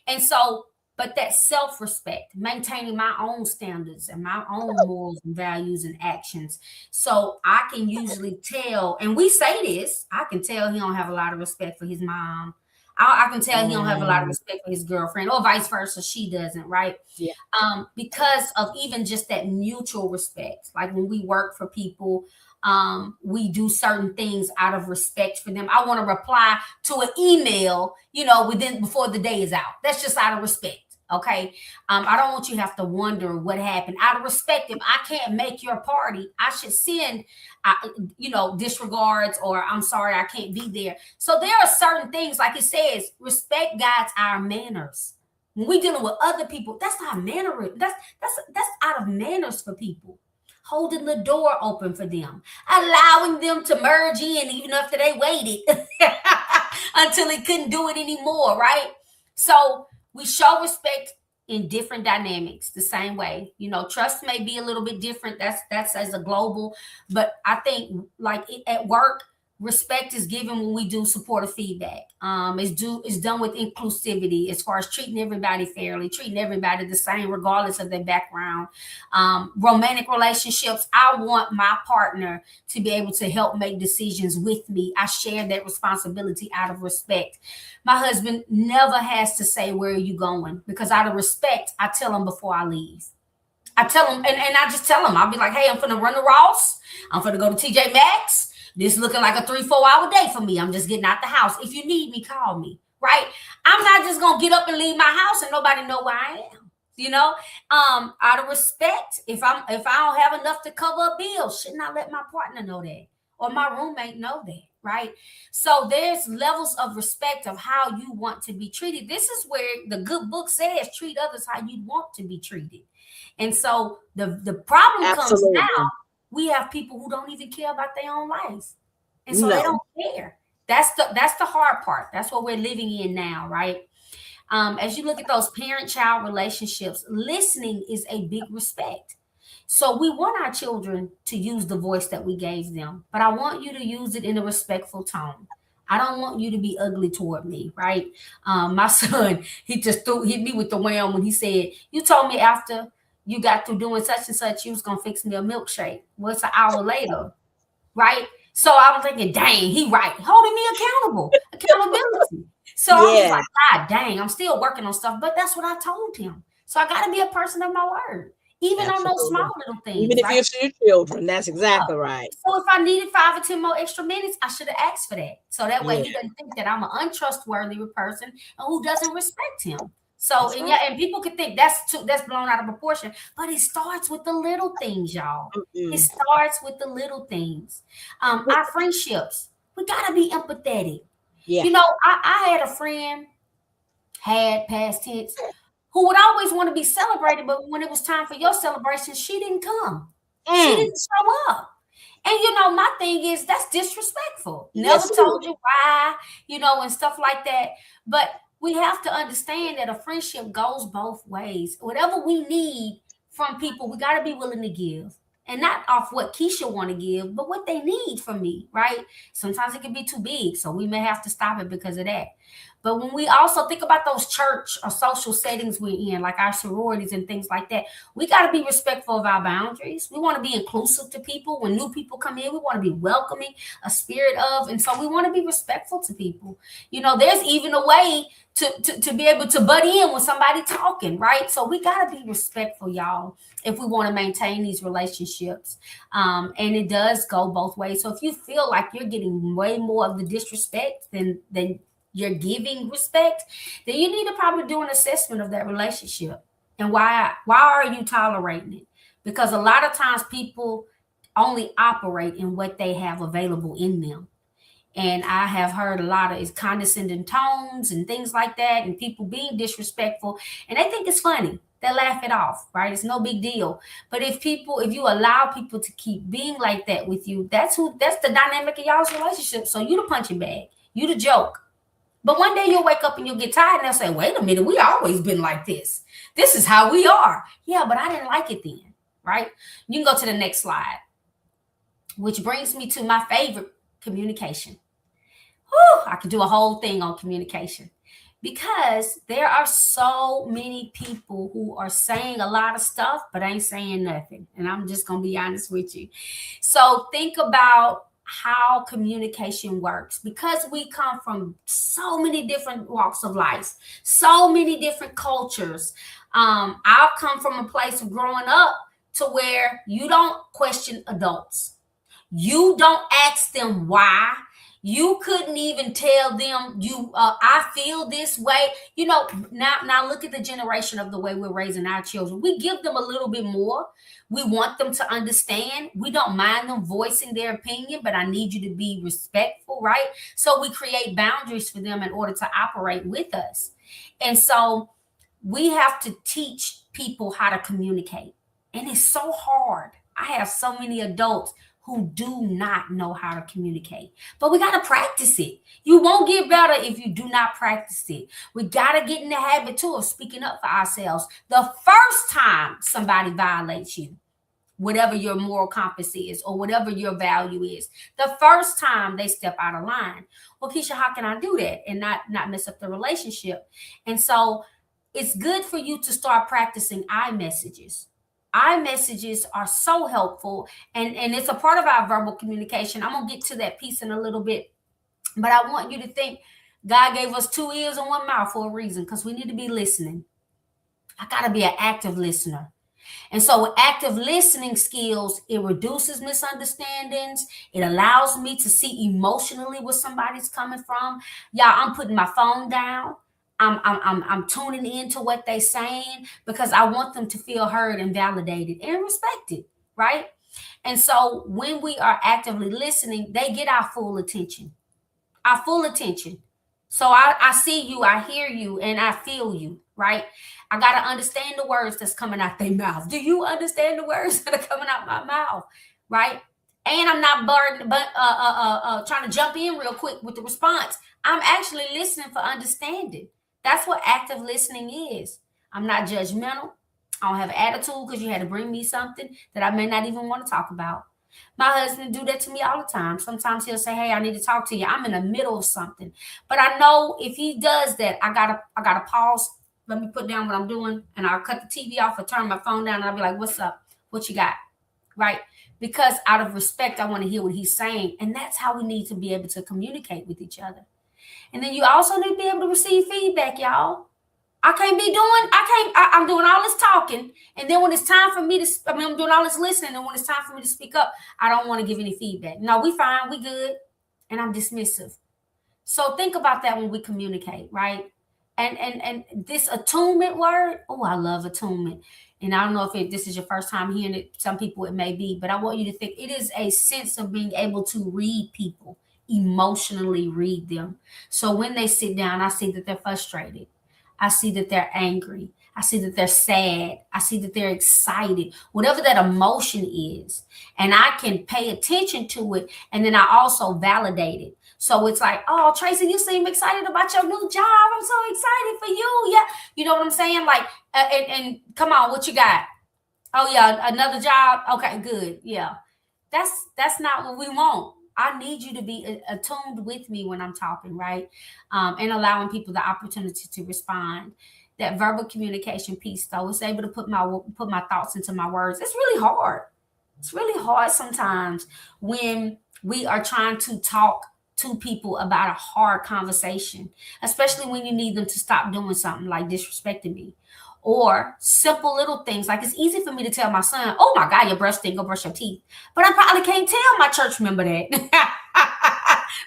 And so, but that self-respect, maintaining my own standards and my own morals and values and actions. So I can usually tell, and we say this, I can tell he don't have a lot of respect for his mom. I can tell he don't have a lot of respect for his girlfriend, or vice versa, she doesn't, right? Yeah. Because of even just that mutual respect. Like when we work for people, we do certain things out of respect for them. I want to reply to an email, you know, before the day is out. That's just out of respect. Okay. I don't want you to have to wonder what happened. Out of respect, if I can't make your party, I should send, disregards, or I'm sorry, I can't be there. So there are certain things, like it says, respect guides our manners. When we dealing with other people, that's not manner. That's out of manners for people. Holding the door open for them, allowing them to merge in even after they waited until they couldn't do it anymore, right? So we show respect in different dynamics the same way. You know, trust may be a little bit different. That's as a global, but I think like at work, respect is given when we do supportive feedback. It's done with inclusivity, as far as treating everybody fairly, treating everybody the same regardless of their background. Romantic relationships, I want my partner to be able to help make decisions with me. I share that responsibility out of respect. My husband never has to say, where are you going? Because out of respect, I tell him before I leave. I tell him, and I just tell him, I'll be like, hey, I'm finna run to Ross. I'm finna go to TJ Maxx. This looking like a 3-4 hour day for me. I'm just getting out the house. If you need me, call me, right? I'm not just gonna get up and leave my house and nobody know where I am. You know, out of respect, if I don't have enough to cover a bill, shouldn't I let my partner know that, or my roommate know that, right? So there's levels of respect of how you want to be treated. This is where the good book says, treat others how you want to be treated. And so the problem comes now. We have people who don't even care about their own life. And so they don't care. That's the hard part. That's what we're living in now, right? As you look at those parent-child relationships, listening is a big respect. So we want our children to use the voice that we gave them, but I want you to use it in a respectful tone. I don't want you to be ugly toward me, right? My son, he just hit me with the wham when he said, you told me after you got through doing such and such, you was gonna fix me a milkshake. Well, it's an hour later, right? So I was thinking, dang, he right, holding me accountability. So I was like, God dang, I'm still working on stuff, but that's what I told him. So I got to be a person of my word, even on those small little things. Even if you're your children, that's exactly right. So if I needed 5 or 10 more extra minutes, I should have asked for that. So that way he doesn't think that I'm an untrustworthy person and who doesn't respect him. So and people could think that's blown out of proportion, but it starts with the little things, y'all. It starts with the little things. Our friendships, we gotta be empathetic. Yeah. You know, I had a friend, past tense, who would always want to be celebrated, but when it was time for your celebration, she didn't come. She didn't show up. And you know, my thing is that's disrespectful. Never told you why, and stuff like that. But we have to understand that a friendship goes both ways. Whatever we need from people, we got to be willing to give. And not off what Keisha want to give, but what they need from me, right? Sometimes it can be too big, so we may have to stop it because of that. But when we also think about those church or social settings we're in, like our sororities and things like that, we got to be respectful of our boundaries. We want to be inclusive to people. When new people come in, we want to be welcoming, a spirit of, and so we want to be respectful to people. You know, there's even a way to be able to butt in when somebody talking, right? So we got to be respectful, y'all, if we want to maintain these relationships. And it does go both ways. So if you feel like you're getting way more of the disrespect than you're giving respect, then you need to probably do an assessment of that relationship. And why are you tolerating it? Because a lot of times people only operate in what they have available in them. And I have heard a lot of condescending tones and things like that, and people being disrespectful, and they think it's funny. They laugh it off, right? It's no big deal. But if you allow people to keep being like that with you, that's the dynamic of y'all's relationship. So you the punching bag, you the joke. But one day you'll wake up and you'll get tired and they'll say, wait a minute, we always been like this. This is how we are. Yeah, but I didn't like it then, right? You can go to the next slide, which brings me to my favorite, communication. Whew, I could do a whole thing on communication because there are so many people who are saying a lot of stuff, but ain't saying nothing. And I'm just going to be honest with you. So think about how communication works, because we come from so many different walks of life, so many different cultures. I'll come from a place of growing up to where you don't question adults. You don't ask them why. You couldn't even tell them I feel this way. You know, now look at the generation of the way we're raising our children. We give them a little bit more. We want them to understand. We don't mind them voicing their opinion, but I need you to be respectful, right? So we create boundaries for them in order to operate with us. And so we have to teach people how to communicate. And it's so hard. I have so many adults who do not know how to communicate, but we got to practice it. You won't get better if you do not practice it. We got to get in the habit too of speaking up for ourselves. The first time somebody violates you, whatever your moral compass is or whatever your value is, the first time they step out of line, well, Keisha, how can I do that and not mess up the relationship? And so it's good for you to start practicing iMessages. iMessages are so helpful, and it's a part of our verbal communication. I'm going to get to that piece in a little bit, but I want you to think God gave us 2 ears and 1 mouth for a reason, because we need to be listening. I got to be an active listener. And so with active listening skills, it reduces misunderstandings. It allows me to see emotionally where somebody's coming from. Y'all, I'm putting my phone down. I'm tuning into what they're saying because I want them to feel heard and validated and respected, right? And so when we are actively listening, they get our full attention. Our full attention. So I see you, I hear you, and I feel you, right? I got to understand the words that's coming out their mouth. Do you understand the words that are coming out my mouth, right? And I'm not trying to jump in real quick with the response. I'm actually listening for understanding. That's what active listening is. I'm not judgmental. I don't have attitude because you had to bring me something that I may not even want to talk about. My husband do that to me all the time. Sometimes he'll say, hey, I need to talk to you. I'm in the middle of something. But I know if he does that, I gotta pause. Let me put down what I'm doing, and I'll cut the TV off or turn my phone down, and I'll be like, what's up? What you got? Right? Because out of respect, I want to hear what he's saying. And that's how we need to be able to communicate with each other. And then you also need to be able to receive feedback, y'all. I'm doing all this talking. And then when it's time for me I'm doing all this listening. And when it's time for me to speak up, I don't want to give any feedback. No, we fine. We good. And I'm dismissive. So think about that when we communicate, right? And this attunement word, oh, I love attunement. And I don't know if this is your first time hearing it. Some people it may be, but I want you to think it is a sense of being able to read people, emotionally read them. So when they sit down, I see that they're frustrated. I see that they're angry. I see that they're sad. I see that they're excited, whatever that emotion is. And I can pay attention to it. And then I also validate it. So it's like, oh, Tracy, you seem excited about your new job. I'm so excited for you. Yeah. You know what I'm saying? Like, and come on, what you got? Oh yeah, another job. Okay, good. Yeah. That's not what we want. I need you to be attuned with me when I'm talking, right? And allowing people the opportunity to respond. That verbal communication piece, though, is able to put my thoughts into my words. It's really hard. It's really hard sometimes when we are trying to talk to people about a hard conversation, especially when you need them to stop doing something like disrespecting me. Or simple little things. Like, it's easy for me to tell my son, oh my God, your breath stink, go brush your teeth. But I probably can't tell my church member that.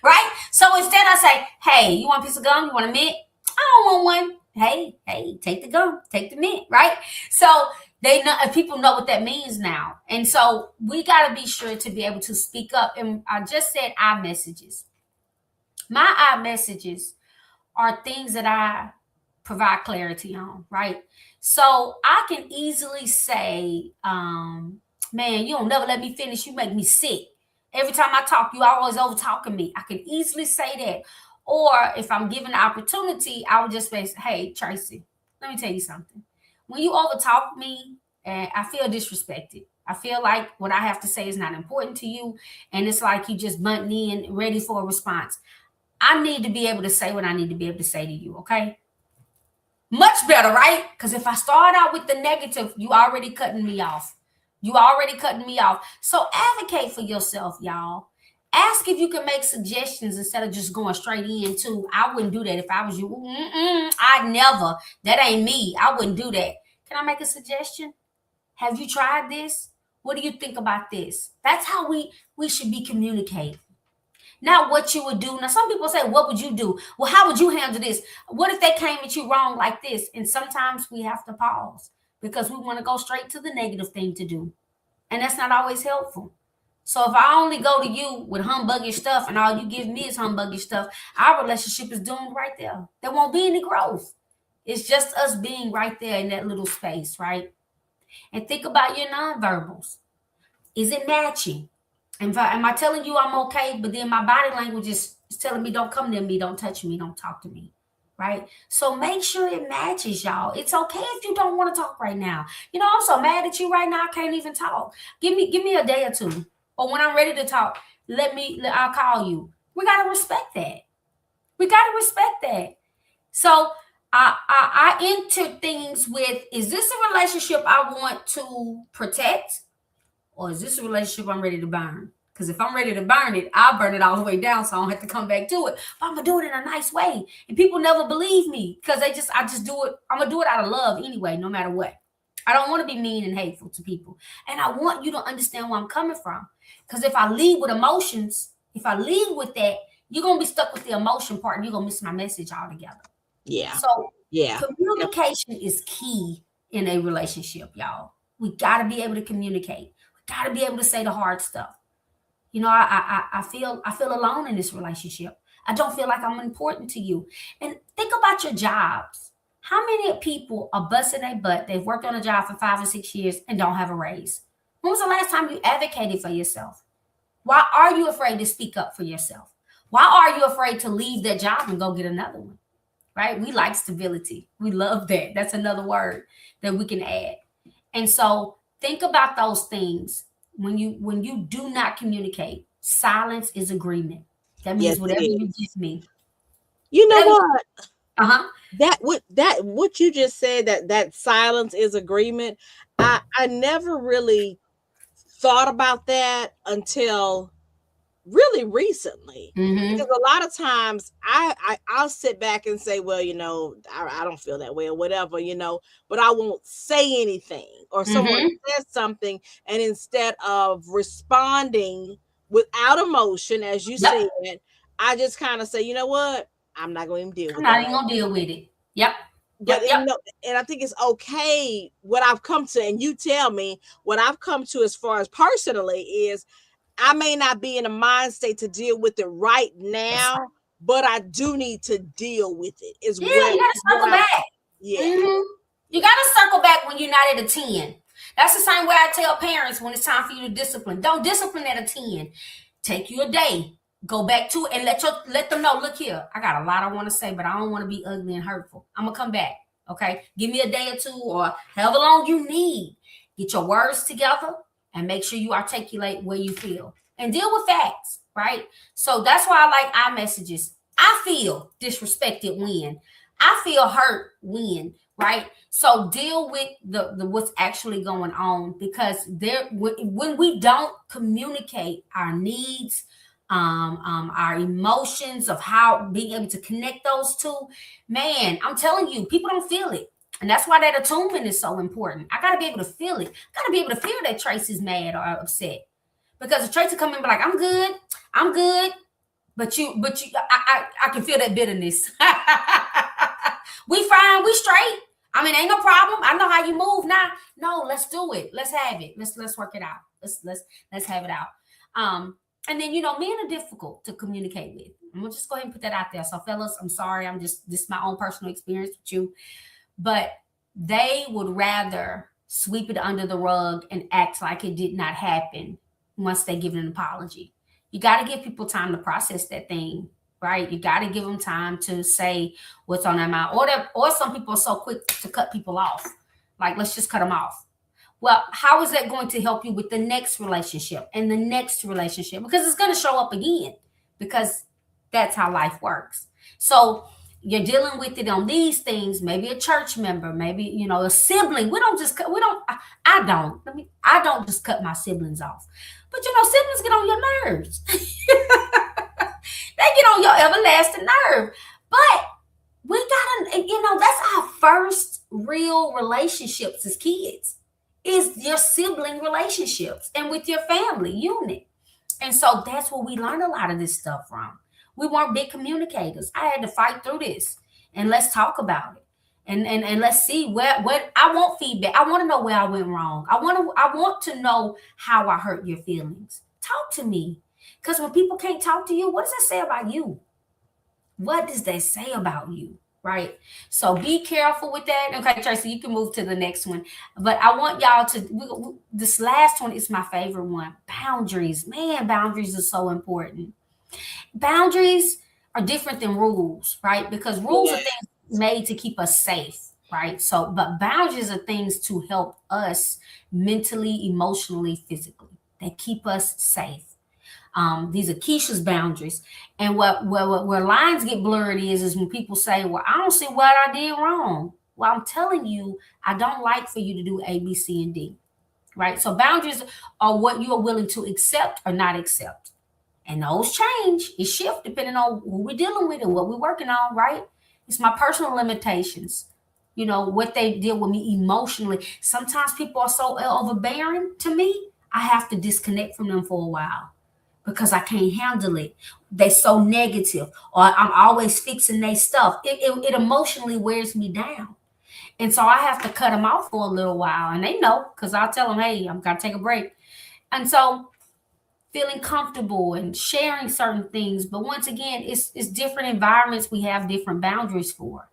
Right? So instead I say, hey, you want a piece of gum? You want a mint? I don't want one. Hey, take the gum, take the mint, right? So they know, people know what that means now. And so we got to be sure to be able to speak up. And I just said iMessages. My iMessages are things that I provide clarity on, right? So I can easily say, man, you don't never let me finish. You make me sick. Every time I talk, you always over talking me. I can easily say that. Or if I'm given the opportunity, I would just say, hey, Tracy, let me tell you something. When you over talk me, and I feel disrespected. I feel like what I have to say is not important to you. And it's like you just butting in, ready for a response. I need to be able to say what I need to be able to say to you, okay? Much better, right? Because if I start out with the negative, you already cutting me off. You already cutting me off. So advocate for yourself, y'all. Ask if you can make suggestions instead of just going straight into, I wouldn't do that if I was you. I'd never. That ain't me. I wouldn't do that. Can I make a suggestion? Have you tried this? What do you think about this? That's how we should be communicating. Not what you would do. Now, some people say, what would you do? Well, how would you handle this? What if they came at you wrong like this? And sometimes we have to pause because we want to go straight to the negative thing to do. And that's not always helpful. So if I only go to you with humbuggish stuff and all you give me is humbuggish stuff, our relationship is doomed right there. There won't be any growth. It's just us being right there in that little space, right? And think about your nonverbals. Is it matching? Am I telling you I'm okay, but then my body language is telling me don't come near me, don't touch me, don't talk to me, right? So make sure it matches, y'all. It's okay if you don't want to talk right now. You know, I'm so mad at you right now, I can't even talk. Give me a day or two. Or when I'm ready to talk, I'll call you. We got to respect that. We got to respect that. So I enter things with, is this a relationship I want to protect? Or is this a relationship I'm ready to burn? Because if I'm ready to burn it, I'll burn it all the way down so I don't have to come back to it. But I'm going to do it in a nice way. And people never believe me because I just do it. I'm going to do it out of love anyway, no matter what. I don't want to be mean and hateful to people. And I want you to understand where I'm coming from. Because if I lead with emotions, if I lead with that, you're going to be stuck with the emotion part and you're going to miss my message altogether. Yeah. So communication is key in a relationship, y'all. We got to be able to communicate. We got to be able to say the hard stuff. You know, I feel alone in this relationship. I don't feel like I'm important to you. And think about your jobs. How many people are busting their butt? They've worked on a job for 5 or 6 years and don't have a raise. When was the last time you advocated for yourself? Why are you afraid to speak up for yourself? Why are you afraid to leave that job and go get another one? Right? We like stability. We love that. That's another word that we can add. And so think about those things. When you do not communicate, silence is agreement. That means whatever you give me. You know what? Uh-huh. What you just said, that silence is agreement. I never really thought about that until really recently. Mm-hmm. Because a lot of times I'll sit back and say, well, you know, I don't feel that way or whatever, you know, but I won't say anything, or someone says something, and instead of responding without emotion, as you said, I just kind of say, you know what, I'm not going to deal with it. I'm not even going to deal with it. Yep. But you know, and I think it's okay. What I've come to, and you tell me what I've come to as far as personally is, I may not be in a mind state to deal with it right now, but I do need to deal with it. You got to circle back. Yeah. Mm-hmm. You got to circle back when you're not at a 10. That's the same way I tell parents when it's time for you to discipline. Don't discipline at a 10. Take you a day. Go back to it and let them know, look here, I got a lot I want to say, but I don't want to be ugly and hurtful. I'm going to come back. Okay. Give me a day or two or however long you need. Get your words together and make sure you articulate where you feel. and deal with facts, right? So that's why I like our messages. I feel disrespected when, I feel hurt when, right? So deal with the what's actually going on, because there when we don't communicate our needs, our emotions of how being able to connect those two, man, I'm telling you, people don't feel it. And that's why that attunement is so important. I got to be able to feel it. I got to be able to feel that Tracy's mad or upset. Because if Tracy come in and be like, I'm good. But I can feel that bitterness. We fine, we straight. I mean, ain't no problem. I know how you move now. No, let's do it. Let's have it. Let's work it out. Let's have it out. And then, men are difficult to communicate with. I'm gonna just go ahead and put that out there. So fellas, I'm sorry. This is my own personal experience with you, but they would rather sweep it under the rug and act like it did not happen once they give an apology. You got to give people time to process that thing, right? You got to give them time to say what's on their mind. Or some people are so quick to cut people off. Like, let's just cut them off. Well, how is that going to help you with the next relationship and the next relationship? Because it's going to show up again, because that's how life works. So you're dealing with it on these things, maybe a church member, maybe, a sibling. I don't just cut my siblings off. But siblings get on your nerves. They get on your everlasting nerve. But we gotta, that's our first real relationships as kids, is your sibling relationships and with your family unit. And so that's where we learn a lot of this stuff from. We weren't big communicators. I had to fight through this, and let's talk about it. And let's see what I want feedback. I want to know where I went wrong. I want to know how I hurt your feelings. Talk to me. Because when people can't talk to you, what does that say about you? What does that say about you? Right? So be careful with that. Okay, Tracy, you can move to the next one. But I want y'all to, this last one is my favorite one. Boundaries. Man, boundaries are so important. Boundaries are different than rules, right? Because rules are things made to keep us safe, right? So, but boundaries are things to help us mentally, emotionally, physically. They keep us safe. These are Keisha's boundaries. And where lines get blurred is when people say, well, I don't see what I did wrong. Well, I'm telling you, I don't like for you to do A, B, C, and D, right? So boundaries are what you are willing to accept or not accept. And those change, it shifts depending on who we're dealing with and what we're working on, right? It's my personal limitations, what they deal with me emotionally. Sometimes people are so overbearing to me, I have to disconnect from them for a while because I can't handle it. They're so negative, or I'm always fixing their stuff. It emotionally wears me down. And so I have to cut them off for a little while. And they know, because I'll tell them, hey, I'm going to take a break. And so feeling comfortable and sharing certain things. But once again, it's different environments we have different boundaries for.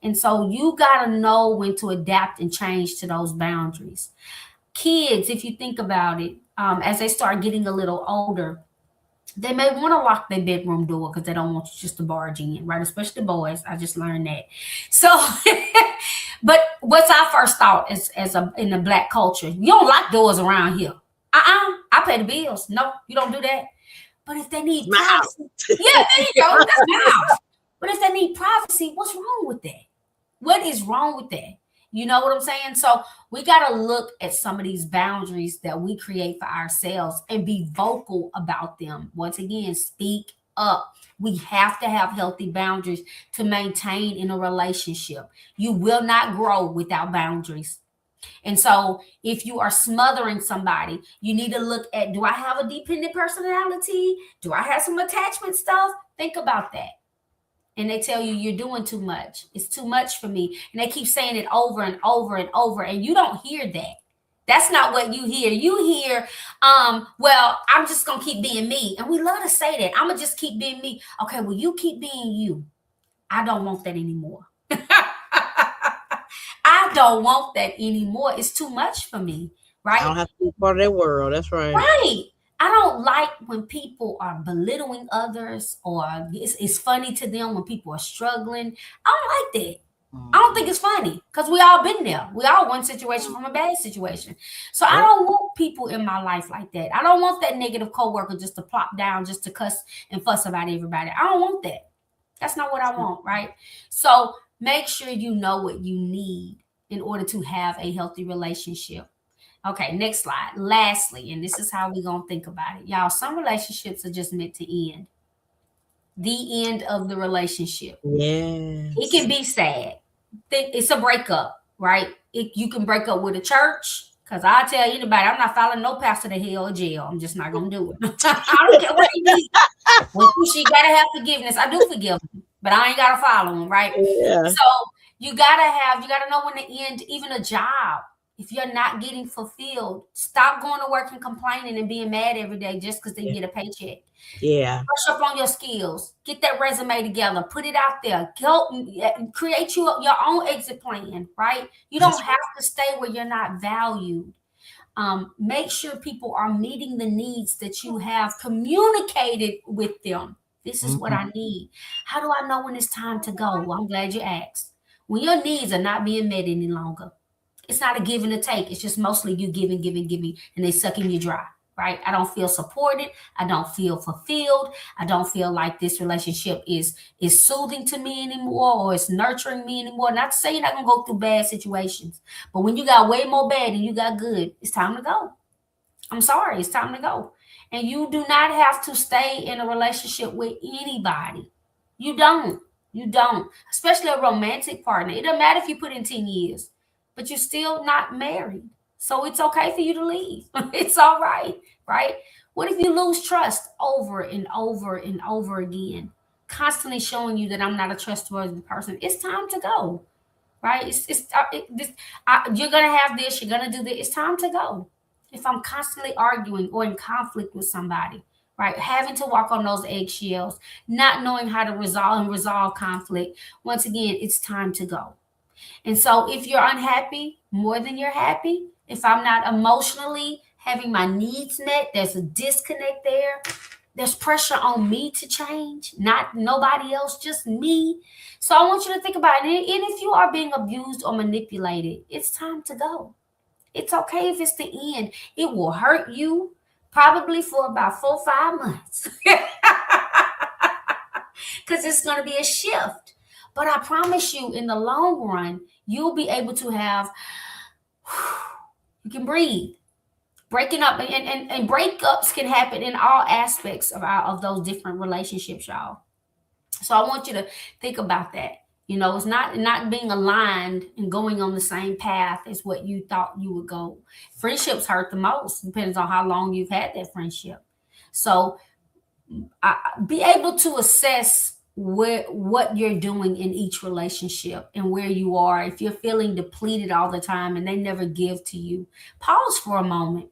And so you got to know when to adapt and change to those boundaries. Kids, if you think about it, as they start getting a little older, they may want to lock their bedroom door because they don't want you just to barge in, right? Especially boys. I just learned that. So, but what's our first thought in the Black culture? You don't lock doors around here. I pay the bills. No, you don't do that. But if they need privacy, yeah, there you go. That's my house. But if they need privacy, what's wrong with that? What is wrong with that? You know what I'm saying? So we got to look at some of these boundaries that we create for ourselves and be vocal about them. Once again, speak up. We have to have healthy boundaries to maintain in a relationship. You will not grow without boundaries. And so if you are smothering somebody, you need to look at, do I have a dependent personality? Do I have some attachment stuff? Think about that. And they tell you you're doing too much. It's too much for me. And they keep saying it over and over and over. And you don't hear that. That's not what you hear. You hear, well, I'm just going to keep being me. And we love to say that. I'm going to just keep being me. Okay, well, you keep being you. I don't want that anymore. I don't want that anymore. It's too much for me, right? I don't have to be part of their world. That's right. Right. I don't like when people are belittling others or it's funny to them when people are struggling. I don't like that. I don't think it's funny because we all been there. We all one situation from a bad situation. So I don't want people in my life like that. I don't want that negative coworker just to plop down, just to cuss and fuss about everybody. I don't want that. That's not what I want, right? So make sure you know what you need in order to have a healthy relationship. Okay, next slide. Lastly, and this is how we're going to think about it. Y'all, some relationships are just meant to end. The end of the relationship. Yes. It can be sad. It's a breakup, right? You can break up with a church, because I tell anybody, I'm not following no pastor to hell or jail. I'm just not going to do it. I don't care what he needs. When she got to have forgiveness, I do forgive him, but I ain't got to follow him, right? Yeah. So you got to know when to end even a job. If you're not getting fulfilled, stop going to work and complaining and being mad every day just because they get a paycheck. Yeah. Brush up on your skills. Get that resume together. Put it out there. Go create your own exit plan, right? You don't have to stay where you're not valued. Make sure people are meeting the needs that you have communicated with them. This is what I need. How do I know when it's time to go? Well, I'm glad you asked. When your needs are not being met any longer, it's not a give and a take. It's just mostly you giving, and they sucking you dry, right? I don't feel supported. I don't feel fulfilled. I don't feel like this relationship is soothing to me anymore, or it's nurturing me anymore. Not to say you're not going to go through bad situations, but when you got way more bad than you got good, it's time to go. I'm sorry, it's time to go. And you do not have to stay in a relationship with anybody. You don't, especially a romantic partner. It doesn't matter if you put in 10 years. But you're still not married. So it's okay for you to leave. It's all right, right? What if you lose trust over and over and over again, constantly showing you that I'm not a trustworthy person? It's time to go, right? You're going to have this, you're going to do this. It's time to go. If I'm constantly arguing or in conflict with somebody, right? Having to walk on those eggshells, not knowing how to resolve conflict. Once again, it's time to go. And so if you're unhappy more than you're happy, if I'm not emotionally having my needs met, there's a disconnect there. There's pressure on me to change, not nobody else, just me. So I want you to think about it. And if you are being abused or manipulated, it's time to go. It's okay if it's the end. It will hurt you probably for about 4 or 5 months. Because it's going to be a shift. But I promise you, in the long run, you'll be able to have, you can breathe. Breaking up and breakups can happen in all aspects of those different relationships, y'all. So I want you to think about that. You know, it's not being aligned and going on the same path as what you thought you would go. Friendships hurt the most. Depends on how long you've had that friendship. So be able to assess what you're doing in each relationship and where you are. If you're feeling depleted all the time and they never give to you, pause for a moment,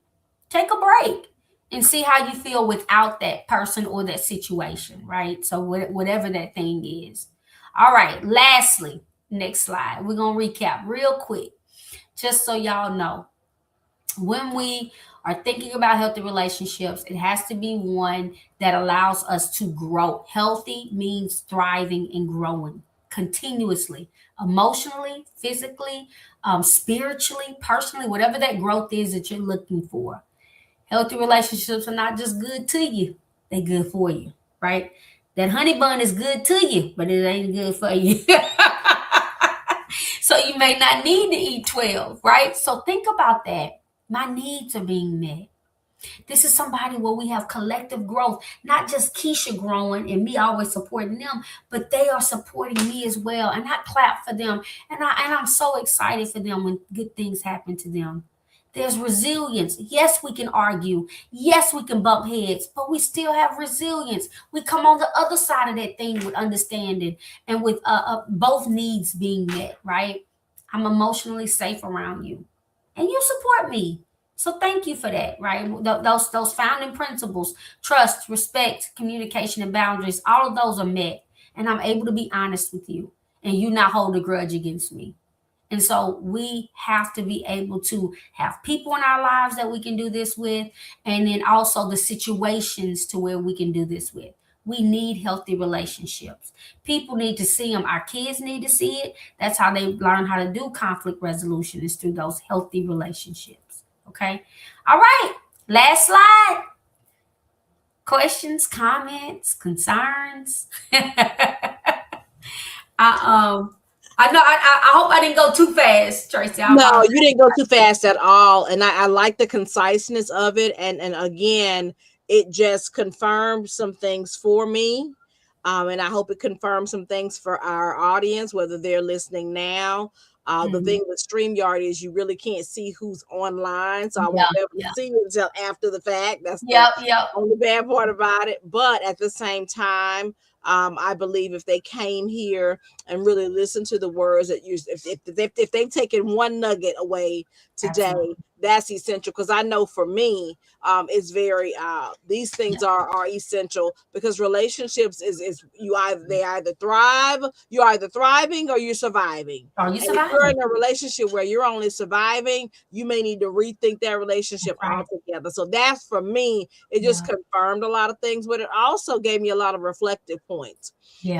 take a break, and see how you feel without that person or that situation, right? So whatever that thing is. All right, lastly, next slide. We're going to recap real quick, just so y'all know. When we are thinking about healthy relationships, it has to be one that allows us to grow. Healthy means thriving and growing continuously, emotionally, physically, spiritually, personally, whatever that growth is that you're looking for. Healthy relationships are not just good to you, they're good for you, right? That honey bun is good to you, but it ain't good for you. So you may not need to eat 12, right? So think about that. My needs are being met. This is somebody where we have collective growth, not just Keisha growing and me always supporting them, but they are supporting me as well. And I clap for them. And I'm so excited for them when good things happen to them. There's resilience. Yes, we can argue. Yes, we can bump heads, but we still have resilience. We come on the other side of that thing with understanding and with both needs being met, right? I'm emotionally safe around you. And you support me. So thank you for that, right? Those founding principles, trust, respect, communication, and boundaries, all of those are met. And I'm able to be honest with you and you not hold a grudge against me. And so we have to be able to have people in our lives that we can do this with, and then also the situations to where we can do this with. We need healthy relationships. People need to see them. Our kids need to see it. That's how they learn how to do conflict resolution, is through those healthy relationships. Okay. All right. Last slide. Questions, comments, concerns. I know. I hope I didn't go too fast, Tracy. No, you didn't go too fast at all, and I like the conciseness of it. And again, it just confirmed some things for me, and I hope it confirms some things for our audience, whether they're listening now. The thing with StreamYard is you really can't see who's online, so I won't be able to see you until after the fact. That's the only bad part about it. But at the same time, I believe if they came here and really listened to the words that you, if they've taken one nugget away today, absolutely, that's essential. Because I know for me, it's very these things are essential, because relationships is they either thrive, you're either thriving or you're surviving. If you're in a relationship where you're only surviving, you may need to rethink that relationship altogether. So that's, for me, it just confirmed a lot of things, but it also gave me a lot of reflective points.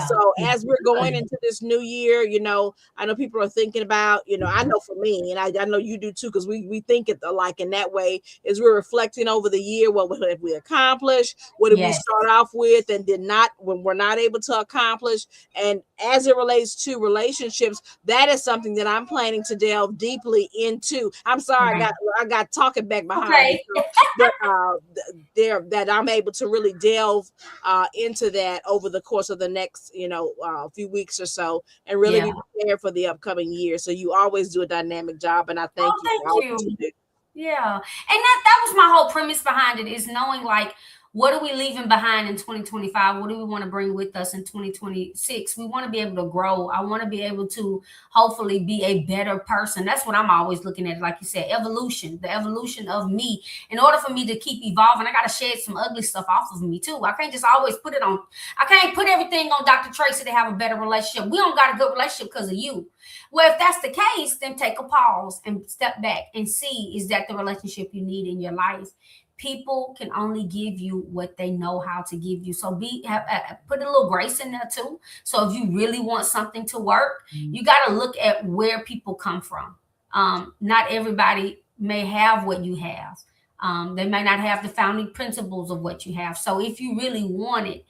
So as we're going into this new year, you know, I know people are thinking about, you know, I know for me, and I know you do too, because we think it alike in that way, is we're reflecting over the year. What have we accomplished? What did we start off with and did not, when we're not able to accomplish? And as it relates to relationships, that is something that I'm planning to delve deeply into. I'm sorry, I got talking back behind me, but that I'm able to really delve into that over the course of the next, you know, few weeks or so, and really be prepared for the upcoming year. So you always do a dynamic job, and I thank you. Yeah, and that was my whole premise behind it, is knowing, like, what are we leaving behind in 2025? What do we want to bring with us in 2026? We want to be able to grow. I want to be able to hopefully be a better person. That's what I'm always looking at. Like you said, evolution, the evolution of me. In order for me to keep evolving, I got to shed some ugly stuff off of me too. I can't just always put it on. I can't put everything on Dr. Tracy to have a better relationship. We don't got a good relationship because of you. Well, if that's the case, then take a pause and step back and see, is that the relationship you need in your life? People can only give you what they know how to give you. So put a little grace in there too. So if you really want something to work, you got to look at where people come from. Not everybody may have what you have. They may not have the founding principles of what you have. So if you really want it,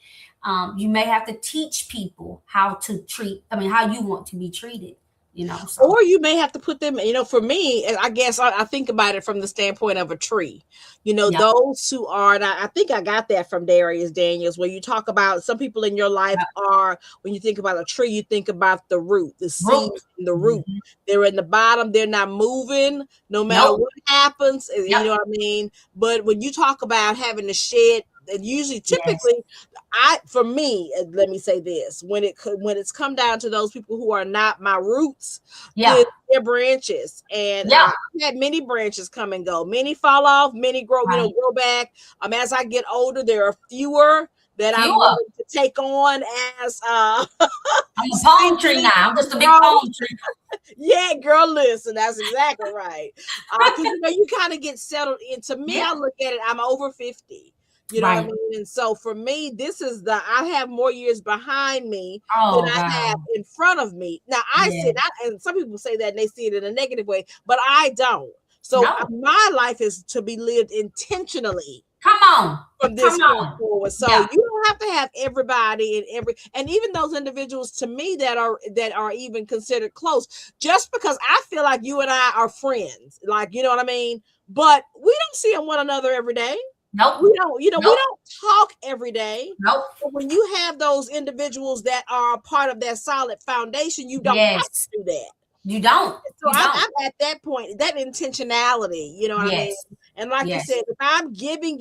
you may have to teach people how you want to be treated. You know, or you may have to put them, you know, for me, I guess I think about it from the standpoint of a tree, you know, those who are, and I think I got that from Darius Daniels, where you talk about some people in your life are, when you think about a tree, you think about the root, the seeds in the root. They're in the bottom, they're not moving no matter what happens, you know what I mean? But when you talk about having to shed, and usually, typically, for me, let me say this: when it's come down to those people who are not my roots, they're branches, and I've had many branches come and go. Many fall off, many grow, grow back. As I get older, there are fewer that I'm willing to take on as I'm a palm tree now. I'm just a big palm tree. Yeah, girl, listen, that's exactly right. Because you know, you kind of get settled into me. I look at it, I'm over 50. You know what I mean? And so for me, I have more years behind me than I have in front of me. Now, I say that, and some people say that and they see it in a negative way, but I don't. So my life is to be lived intentionally. Come on. From this point forward. So you don't have to have everybody and even those individuals to me that are even considered close, just because I feel like you and I are friends. Like, you know what I mean? But we don't see one another every day. Nope. We don't, we don't talk every day. Nope. But when you have those individuals that are a part of that solid foundation, you don't have to do that. You don't. So I'm at that point, that intentionality, you know what I mean? And like you said, if I'm giving,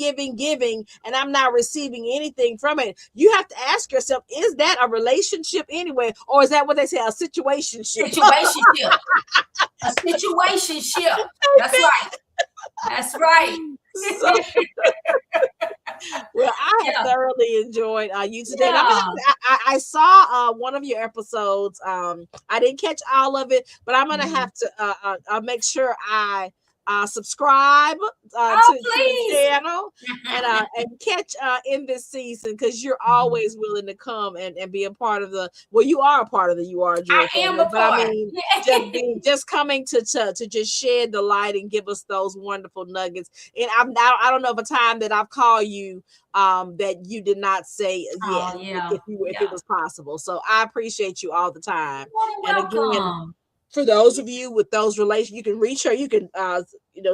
and I'm not receiving anything from it, you have to ask yourself, is that a relationship anyway? Or is that what they say, a situationship? A situationship. That's right. That's right. So, well, I have thoroughly enjoyed you today. I saw one of your episodes. I didn't catch all of it, but I'm gonna have to I'll make sure I subscribe Oh, to the please. channel and catch in this season, because you're always willing to come and be a part of the. Well, you are a part of the You Are Jewel I am family, a but I part. mean, just coming to just shed the light and give us those wonderful nuggets. And I don't know of a time that I've called you that you did not say yes, Oh, yeah. if it was possible. So I appreciate you all the time. You're And again, welcome. for those of you with those relations, you can reach her. You can,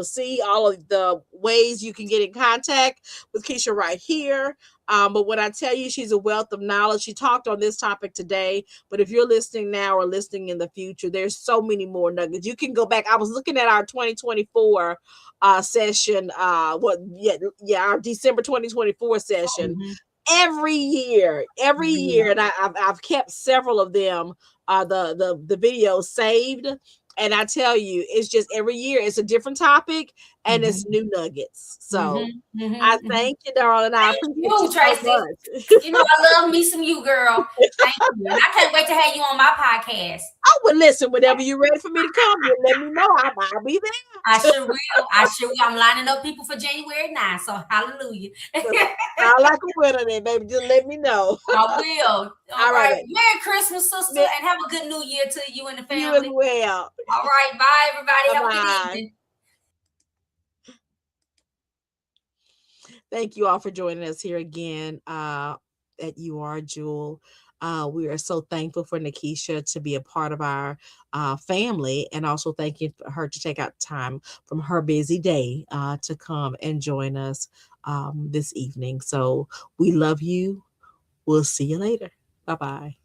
see all of the ways you can get in contact with Keisha right here. But when I tell you, she's a wealth of knowledge. She talked on this topic today, but if you're listening now or listening in the future, there's so many more nuggets. You can go back. I was looking at our 2024 session. Our December 2024 session. Mhm. Every year, and I've kept several of them, the videos saved, and I tell you, it's just every year it's a different topic and it's new nuggets. So I thank you, darling. I appreciate you so Tracy. much. You know I love me some you, girl. Thank you. And I can't wait to have you on my podcast. Oh, well, listen, whenever you're ready for me to come, you let me know. I'll be there. I sure will. I'm lining up people for January 9th. So hallelujah. I like a winner then, baby. Just let me know. I will. All right. Merry Christmas, sister, and have a good new year to you and the family. You as well. All right. Bye, everybody. Bye-bye. Have a good evening. Thank you all for joining us here again at You Are Jewel. We are so thankful for Nikisha to be a part of our family, and also thank you for her to take out time from her busy day to come and join us this evening. So we love you. We'll see you later. Bye-bye.